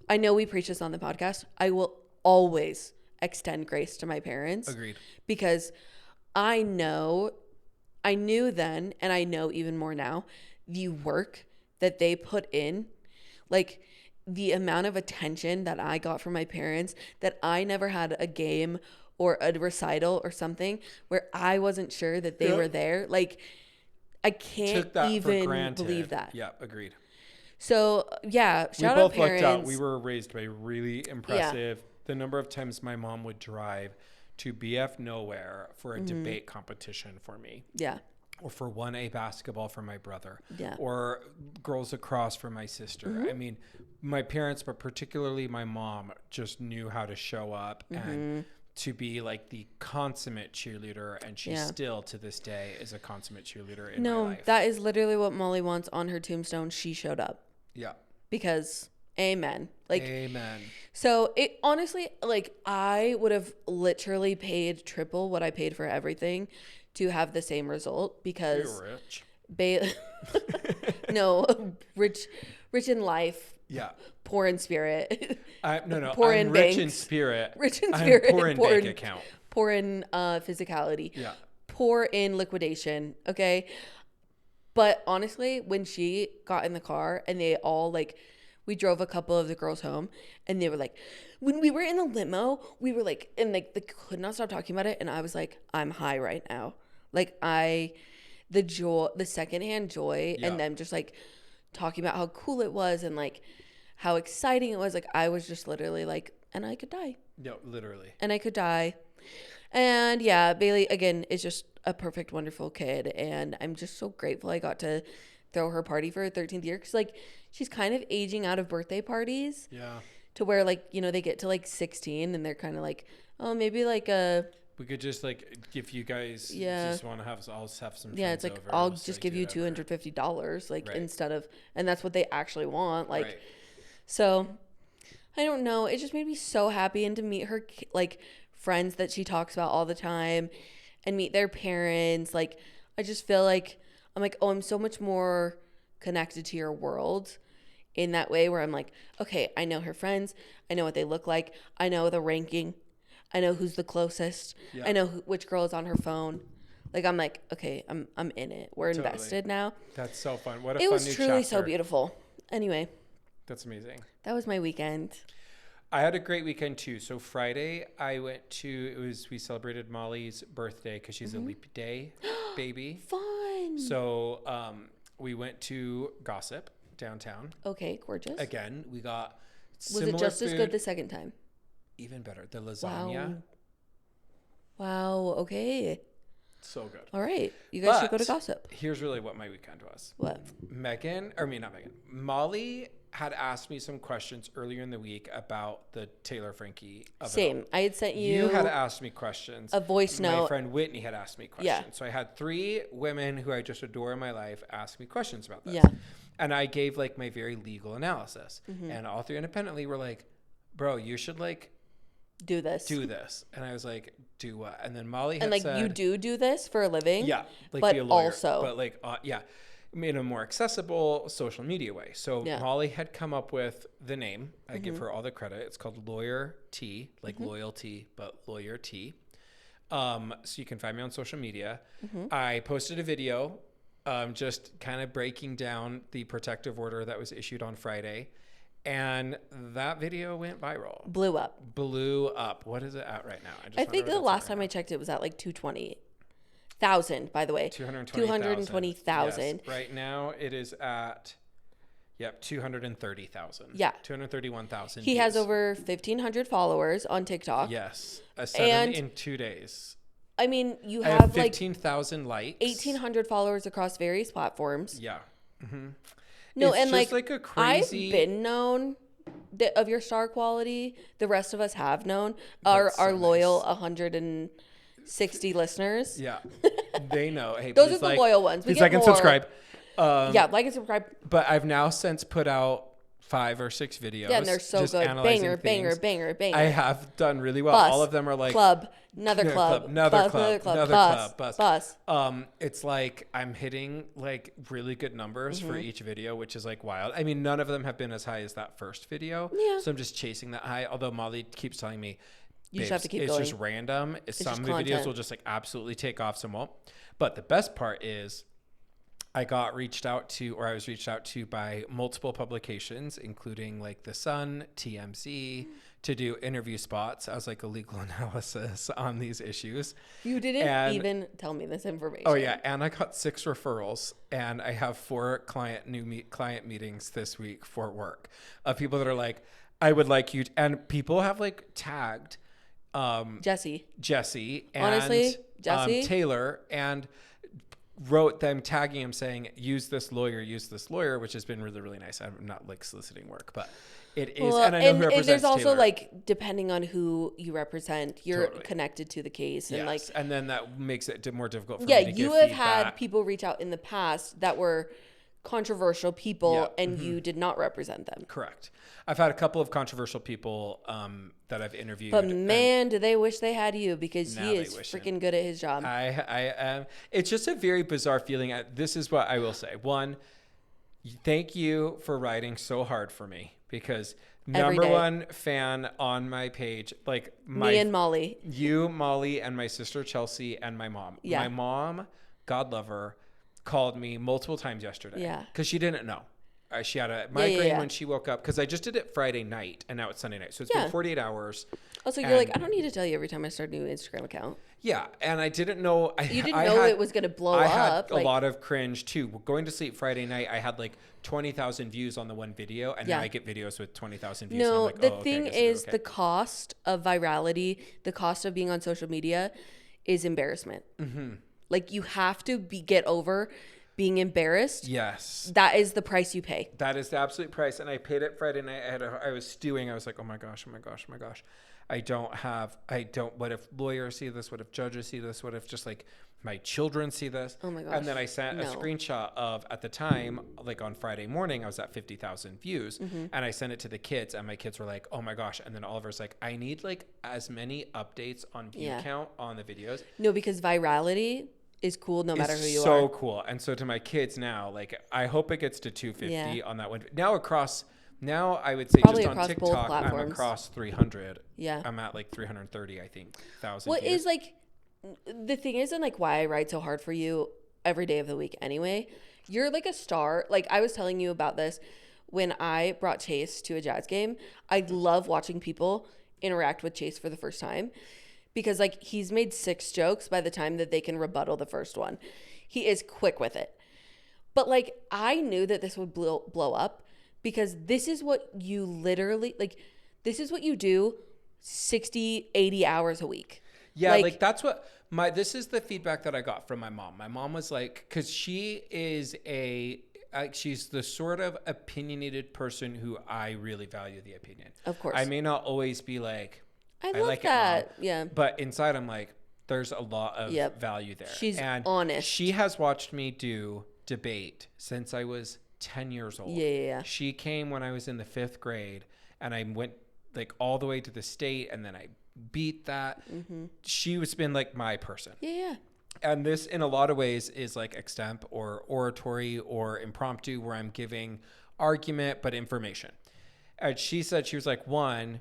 S3: I know we preach this on the podcast. I will always extend grace to my parents.
S2: Agreed.
S3: Because I knew then, and I know even more now, the work that they put in, like the amount of attention that I got from my parents, that I never had a game or a recital or something where I wasn't sure that they were there. Like, I can't even believe that.
S2: Yeah, agreed.
S3: So, yeah, shout out parents. We both lucked out.
S2: We were raised by really impressive. Yeah. The number of times my mom would drive to BF Nowhere for a debate competition for me.
S3: Yeah.
S2: Or for 1A basketball for my brother.
S3: Yeah.
S2: Or Girls Across for my sister. I mean, my parents, but particularly my mom, just knew how to show up and to be like the consummate cheerleader, and she still to this day is a consummate cheerleader in my life.
S3: No, that is literally what Molly wants on her tombstone. She showed up.
S2: Yeah.
S3: Because amen. Like,
S2: amen.
S3: So it honestly, like, I would have literally paid triple what I paid for everything to have the same result, because
S2: you're rich.
S3: No, rich in life.
S2: Yeah.
S3: Poor in spirit.
S2: No.
S3: Poor
S2: I'm
S3: in
S2: rich
S3: banks.
S2: In spirit.
S3: Rich in spirit.
S2: I'm poor in bank account.
S3: Poor in physicality.
S2: Yeah.
S3: Poor in liquidation. Okay. But honestly, when she got in the car and they all like, we drove a couple of the girls home, and they were like, when we were in the limo, we were like, and like they could not stop talking about it. And I was like, I'm high right now. Like the joy, the secondhand joy, and them just like talking about how cool it was and like how exciting it was. Like, I was just literally like, and I could die.
S2: No, literally.
S3: And I could die. And yeah, Bailey, again, is just a perfect, wonderful kid. And I'm just so grateful I got to throw her party for her 13th year. Because, like, she's kind of aging out of birthday parties.
S2: Yeah.
S3: To where, like, you know, they get to, like, 16 and they're kind of like, oh, maybe, like, a...
S2: We could just, like, if you guys just want to have, I'll just have some
S3: yeah, it's like,
S2: over.
S3: I'll just give you $250, like, instead of... And that's what they actually want. Like, so, I don't know. It just made me so happy. And to meet her, like, friends that she talks about all the time and meet their parents. Like, I just feel like, I'm like, oh, I'm so much more connected to your world in that way where I'm like, okay, I know her friends. I know what they look like. I know the ranking. I know who's the closest. Yeah. I know which girl is on her phone. Like, I'm like, okay, I'm in it. We're invested now.
S2: That's so fun. What a fun
S3: new chapter. It was truly so beautiful. Anyway.
S2: That's amazing.
S3: That was my weekend.
S2: I had a great weekend too. So Friday I went to, we celebrated Molly's birthday because she's a leap day baby.
S3: Fun.
S2: So we went to Gossip downtown.
S3: Okay, gorgeous.
S2: Again, we got similar
S3: Was it just
S2: food.
S3: As good the second time?
S2: Even better. The lasagna.
S3: Wow. Okay.
S2: So good.
S3: All right. You guys should go to Gossip.
S2: Here's really what my weekend was.
S3: What?
S2: Molly had asked me some questions earlier in the week about the Taylor Frankie.
S3: Same. I had sent you.
S2: You had asked me questions.
S3: A voice note.
S2: My friend Whitney had asked me questions. Yeah. So I had 3 women who I just adore in my life ask me questions about this.
S3: Yeah.
S2: And I gave like my very legal analysis. And all 3 independently were like, bro, you should like
S3: do this.
S2: And I was like, do what? And then Molly had
S3: and like,
S2: said,
S3: you do this for a living?
S2: Yeah. Like
S3: but
S2: be a lawyer.
S3: Also.
S2: But like, yeah. In a more accessible social media way. So Molly had come up with the name. I give her all the credit. It's called Lawyer T, like loyalty, but Lawyer T. So you can find me on social media. I posted a video just kind of breaking down the protective order that was issued on Friday. And that video went viral.
S3: Blew up.
S2: What is it at right now?
S3: I think the last time I checked it was at like 220,000, by the way. 220,000.
S2: Yes. Right now it is at 230,000.
S3: Yeah.
S2: 231,000.
S3: He has over 1,500 followers on TikTok.
S2: Yes. 7 in 2 days.
S3: I mean, you
S2: I
S3: have
S2: 15,000 likes.
S3: 1,800 followers across various platforms.
S2: Yeah.
S3: No,
S2: it's
S3: and
S2: just like a crazy...
S3: I've been known of your star quality. The rest of us have known. Our loyal 160 listeners.
S2: Yeah. They know. Hey,
S3: those are the loyal ones.
S2: Please like and subscribe.
S3: Like and subscribe.
S2: But I've now since put out 5 or 6 videos.
S3: Yeah, and they're so good. Banger.
S2: I have done really well.
S3: Bus,
S2: all of them are like
S3: club, another club, bus.
S2: It's like I'm hitting like really good numbers for each video, which is like wild. I mean, none of them have been as high as that first video.
S3: Yeah.
S2: So I'm just chasing that high. Although Molly keeps telling me,
S3: you just have to keep
S2: it's
S3: going.
S2: Just random. Some
S3: just
S2: videos will just like absolutely take off, some won't. But the best part is I was reached out to by multiple publications, including like The Sun, TMZ, to do interview spots as like a legal analysis on these issues.
S3: You didn't even tell me this information.
S2: Oh yeah, and I got 6 referrals, and I have 4 client meetings this week for work of people that are like, I would like you, and people have like tagged
S3: Jesse, and
S2: honestly, Jesse, Taylor, and wrote them tagging him saying, use this lawyer, which has been really, really nice. I'm not like soliciting work, but it is.
S3: Well,
S2: and I know who represents
S3: there's also
S2: Taylor.
S3: like, depending on who you represent, you're connected to the case. And
S2: yes.
S3: and
S2: then that makes it more difficult for me to give feedback.
S3: You have had people reach out in the past that were controversial people and you did not represent them.
S2: Correct. I've had a couple of controversial people that I've interviewed.
S3: But man, do they wish they had you, because he is freaking good at his job.
S2: It's just a very bizarre feeling. This is what I will say. 1, thank you for writing so hard for me, because number 1 fan on my page, like
S3: me and Molly.
S2: You, Molly, and my sister Chelsea, and my mom. Yeah. My mom, God love her, called me multiple times yesterday. Yeah. Because she didn't know. She had a migraine when she woke up, because I just did it Friday night and now it's Sunday night. So it's been 48 hours.
S3: Also, you're like, I don't need to tell you every time I start a new Instagram account.
S2: Yeah, and I didn't know.
S3: You didn't know it was going to blow up.
S2: I had a lot of cringe too. Going to sleep Friday night, I had like 20,000 views on the one video, and now I get videos with 20,000 views.
S3: No,
S2: and I'm like,
S3: the thing is, the cost of virality, the cost of being on social media, is embarrassment. Mm-hmm. Like you have to get over being embarrassed.
S2: Yes,
S3: that is the price you pay.
S2: That is the absolute price, and I paid it Friday night. I was stewing. I was like, oh my gosh. What if lawyers see this? What if judges see this? What if just like my children see this?
S3: Oh my gosh.
S2: And then I sent a screenshot of, at the time, like on Friday morning, I was at 50,000 views, and I sent it to the kids, and my kids were like, oh my gosh. And then Oliver's like, I need like as many updates on view count on the videos.
S3: No, because virality is cool no matter who you are.
S2: So cool. And so to my kids now, like I hope it gets to 250 on that one. Now I would say
S3: probably
S2: just on TikTok, I'm across 300.
S3: Yeah.
S2: I'm at like 330, I think, thousand.
S3: What is like, the thing is, and like why I ride so hard for you every day of the week anyway, you're like a star. Like I was telling you about this when I brought Chase to a Jazz game. I love watching people interact with Chase for the first time because like he's made 6 jokes by the time that they can rebuttal the first one. He is quick with it. But like I knew that this would blow up. Because this is what you literally, like, this is what you do 60, 80 hours a week.
S2: Yeah, like that's what this is the feedback that I got from my mom. My mom was like, because she is she's the sort of opinionated person who I really value the opinion.
S3: Of course.
S2: I may not always be like,
S3: I love like that.
S2: Yeah. But inside I'm like, there's a lot of value there.
S3: She's honest.
S2: She has watched me do debate since I was 10 years old.
S3: Yeah.
S2: She came when I was in the 5th grade, and I went like all the way to the state, and then I beat that. Mm-hmm. She was been like my person.
S3: Yeah.
S2: And this in a lot of ways is like extemp or oratory or impromptu, where I'm giving argument but information. And she said, she was like, 1,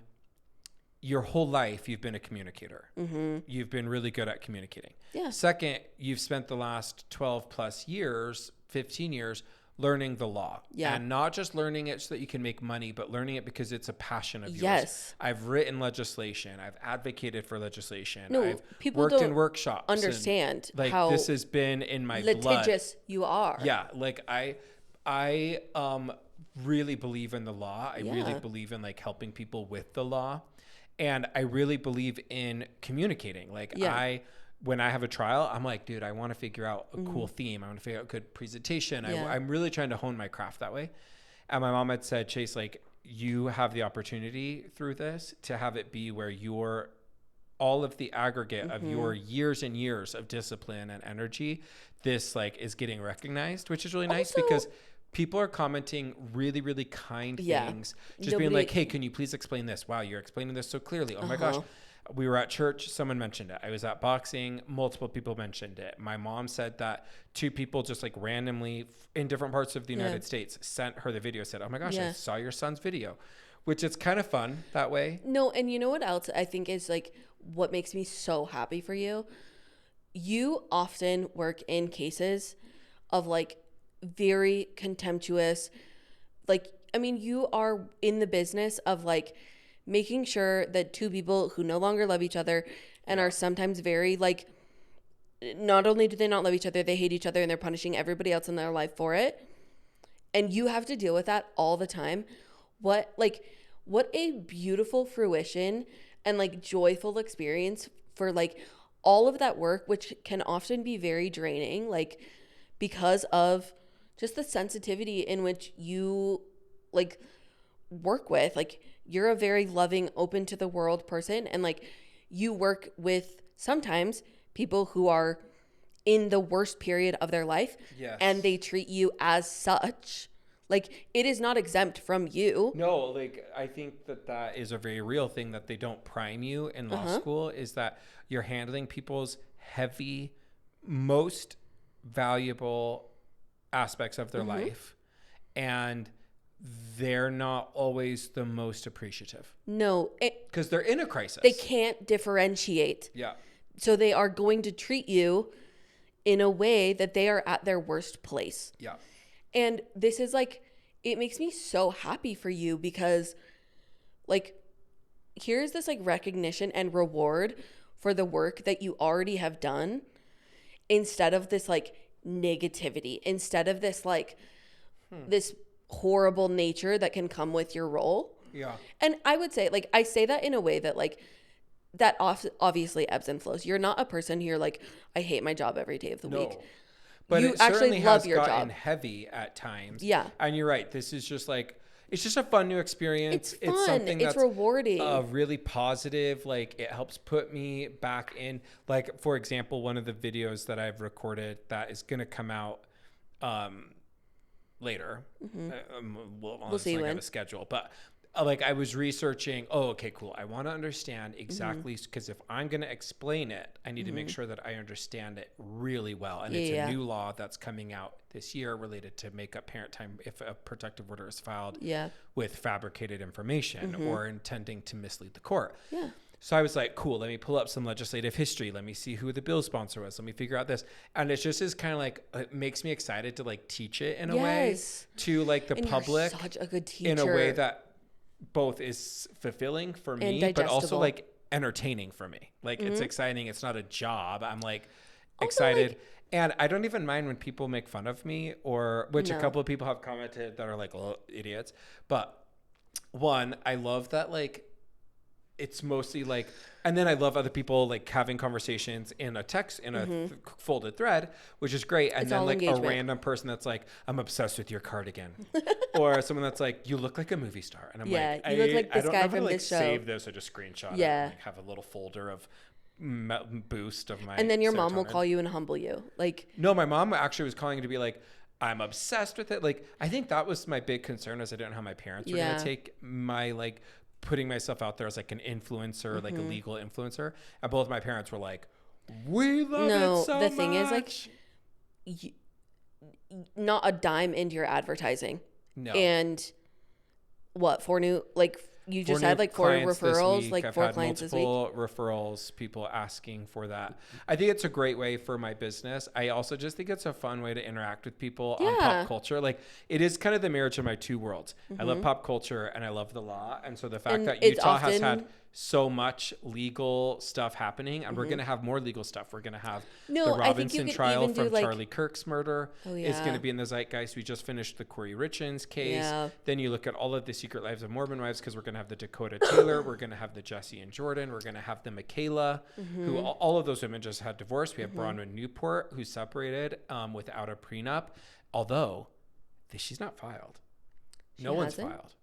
S2: your whole life you've been a communicator. Mm-hmm. You've been really good at communicating.
S3: Yeah.
S2: 2nd, you've spent the last 12 plus years, 15 years learning the law.
S3: Yeah.
S2: And not just learning it so that you can make money, but learning it because it's a passion of yours.
S3: Yes.
S2: I've written legislation. I've advocated for legislation.
S3: No,
S2: I've
S3: people
S2: worked
S3: don't
S2: in workshops.
S3: Understand
S2: like
S3: how
S2: this has been in my
S3: litigious
S2: blood.
S3: You are.
S2: Yeah. Like I really believe in the law. I really believe in like helping people with the law. And I really believe in communicating. Like when I have a trial, I'm like, dude, I want to figure out a cool theme. I want to figure out a good presentation. I'm really trying to hone my craft that way. And my mom had said, Chase, like you have the opportunity through this to have it be where all of the aggregate of your years and years of discipline and energy, this like is getting recognized, which is really nice because people are commenting really, really kind things. Just being like, hey, can you please explain this? Wow, you're explaining this so clearly. Oh my gosh. We were at church. Someone mentioned it. I was at boxing. Multiple people mentioned it. My mom said that 2 people just like randomly in different parts of the United States sent her the video, said, oh my gosh, I saw your son's video, which is kind of fun that way.
S3: No. And you know what else I think is like what makes me so happy for you? You often work in cases of like very contemptuous, like, I mean, you are in the business of like making sure that 2 people who no longer love each other and are sometimes very like, not only do they not love each other, they hate each other and they're punishing everybody else in their life for it. And you have to deal with that all the time. What a beautiful fruition and like joyful experience for like all of that work, which can often be very draining, like because of just the sensitivity in which you like work with. Like you're a very loving, open to the world person. And like you work with sometimes people who are in the worst period of their life and they treat you as such. Like it is not exempt from you.
S2: No, like I think that is a very real thing that they don't prime you in law school, is that you're handling people's heavy, most valuable aspects of their life, and they're not always the most appreciative.
S3: No,
S2: because they're in a crisis.
S3: They can't differentiate.
S2: Yeah.
S3: So they are going to treat you in a way that they are at their worst place.
S2: Yeah.
S3: And this is like, it makes me so happy for you because like, here's this like recognition and reward for the work that you already have done, instead of this like negativity, instead of this like this horrible nature that can come with your role.
S2: Yeah.
S3: And I would say, like, I say that in a way that like that obviously ebbs and flows. You're not a person who you're like, I hate my job every day of the week.
S2: But
S3: you
S2: it
S3: actually
S2: certainly
S3: love
S2: has
S3: your
S2: gotten
S3: job.
S2: heavy at times.
S3: Yeah.
S2: And you're right. This is just like, it's just a fun new experience.
S3: It's fun.
S2: Something
S3: It's
S2: that's
S3: rewarding.
S2: really positive. Like, it helps put me back in. Like, for example, one of the videos that I've recorded that is going to come out later. We'll
S3: see when.
S2: I have a schedule. But like, I was researching, okay, cool. I want to understand exactly, because if I'm going to explain it, I need to make sure that I understand it really well. And it's a new law that's coming out this year related to make up parent time if a protective order is filed with fabricated information or intending to mislead the court.
S3: Yeah.
S2: So I was like, cool, let me pull up some legislative history. Let me see who the bill sponsor was. Let me figure out this. And it's just is kind of like, it makes me excited to like teach it in a way to like the public.
S3: You're such a good teacher.
S2: In a way that both is fulfilling for me, but also like entertaining for me. Like it's exciting. It's not a job. I'm like excited. And I don't even mind when people make fun of me, or which a couple of people have commented that are like, oh, idiots. But one, I love that like it's mostly like, and then I love other people like having conversations in a text, in a folded thread, which is great. And then like engagement. A random person that's like, I'm obsessed with your cardigan. Or someone that's like, you look like a movie star. And I'm like,
S3: you look like this guy from this show.
S2: Save this or just screenshot it and like have a little folder of boost of my
S3: And then your mom will
S2: serotonin.
S3: call you and humble you. Like,
S2: no, my mom actually was calling to be like, I'm obsessed with it. Like, I think that was my big concern, is I didn't know how my parents were going to take my like putting myself out there as like an influencer, like a legal influencer. And both my parents were like, we love it so much. No, the thing is
S3: like, not a dime into your advertising.
S2: No.
S3: And what, 4 new, like you just had like 4 referrals, like 4 clients this week.
S2: Multiple referrals, people asking for that. I think it's a great way for my business. I also just think it's a fun way to interact with people on pop culture. Like, it is kind of the marriage of my two worlds. I love pop culture and I love the law. And so the fact that Utah has had so much legal stuff happening, and we're going to have more legal stuff. We're going to have the Robinson trial from Charlie Kirk's murder is going to be in the zeitgeist. We just finished the Corey Richins case. Then you look at all of the Secret Lives of Mormon Wives, because we're going to have the Dakota Taylor. We're going to have the Jesse and Jordan. We're going to have the Michaela, who all of those women just had divorced. We have Bronwyn Newport, who's separated without a prenup, although she's not filed. No one's filed.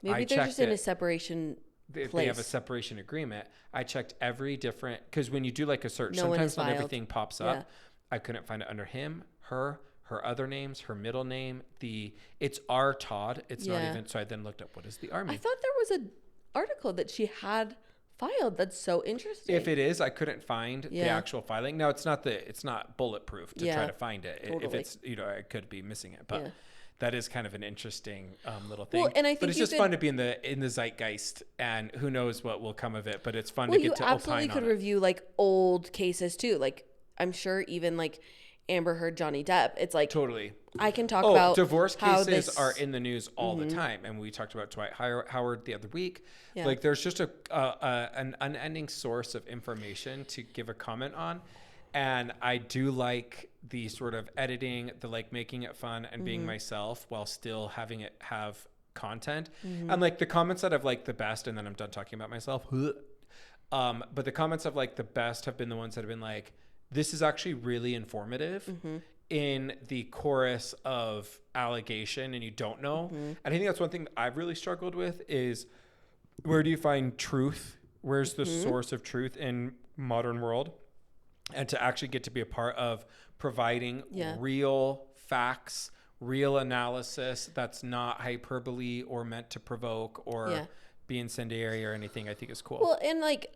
S3: Maybe they're just in a separation place.
S2: They have a separation agreement. I checked every different, because when you do like a search, sometimes not everything pops up. I couldn't find it under him, her other names, her middle name. It's R. Todd. It's not even. So I then looked up, what is the R mean?
S3: I thought there was an article that she had filed. That's so interesting.
S2: If it is, I couldn't find the actual filing. No, it's not bulletproof to try to find it. Totally. If it's, I could be missing it, but. That is kind of an interesting little thing.
S3: Well, and I think
S2: but it's just fun to be in the zeitgeist, and who knows what will come of it. But it's fun to get to opine on it. You absolutely could
S3: review like old cases too. Like, I'm sure even like Amber Heard, Johnny Depp. It's like,
S2: totally.
S3: I can talk about
S2: divorce cases are in the news all the time, and we talked about Dwight Howard the other week. Like, there's just an unending source of information to give a comment on. And I do like the sort of editing, the like making it fun and being myself while still having it have content. And like the comments that I've liked the best, and then I'm done talking about myself. But the comments I've liked the best have been the ones that have been like, this is actually really informative in the chorus of allegation, and you don't know. And I think that's one thing that I've really struggled with is, where do you find truth? Where's the source of truth in modern world? And to actually get to be a part of providing real facts, real analysis that's not hyperbole or meant to provoke or be incendiary or anything, I think is cool.
S3: Well, and like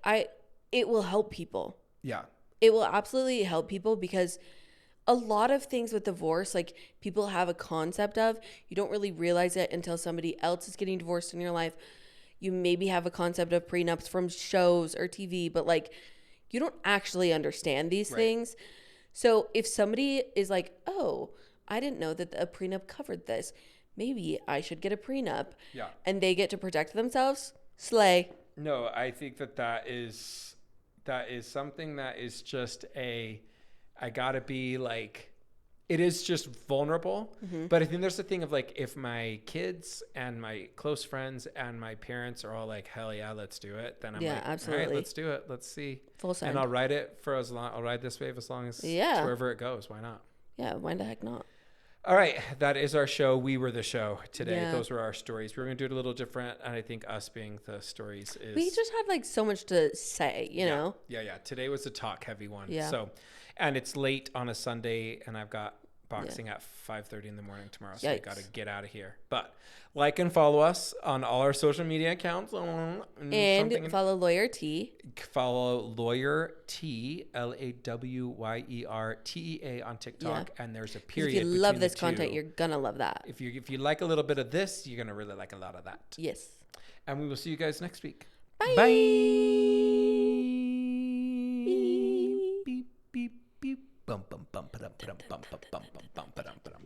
S3: it will help people.
S2: Yeah.
S3: It will absolutely help people, because a lot of things with divorce, like, people have a concept of, you don't really realize it until somebody else is getting divorced in your life. You maybe have a concept of prenups from shows or TV, but like, you don't actually understand these things. So if somebody is like, oh, I didn't know that a prenup covered this, maybe I should get a prenup. Yeah. And they get to protect themselves, slay.
S2: No, I think that is That is something that is just I gotta be like, it is just vulnerable. But I think there's the thing of like, if my kids and my close friends and my parents are all like, hell yeah, let's do it. Then I'm like,
S3: absolutely.
S2: all right, let's do it. Let's see.
S3: Full send.
S2: And I'll ride it for as long. I'll ride this wave as long as to wherever it goes. Why not?
S3: Yeah. Why the heck not?
S2: All right, that is our show. We were the show today. Those were our stories. We were going to do it a little different, and I think us being the stories is...
S3: We just had like so much to say, you know?
S2: Yeah. Today was a talk-heavy one.
S3: Yeah.
S2: So, and it's late on a Sunday, and I've got boxing at 5:30 in the morning tomorrow, so I got to get out of here. But like and follow us on all our social media accounts.
S3: And follow Lawyer T.
S2: Follow Lawyer T, LAWYERTEA on TikTok, and there's a period.
S3: If you love this content, you're gonna love that.
S2: If you like a little bit of this, you're gonna really like a lot of that.
S3: Yes.
S2: And we will see you guys next week.
S3: Bye.
S2: Bye. Beep beep beep. Bum bum bum ba dum ba dum bum bum bum bum ba dum ba dum.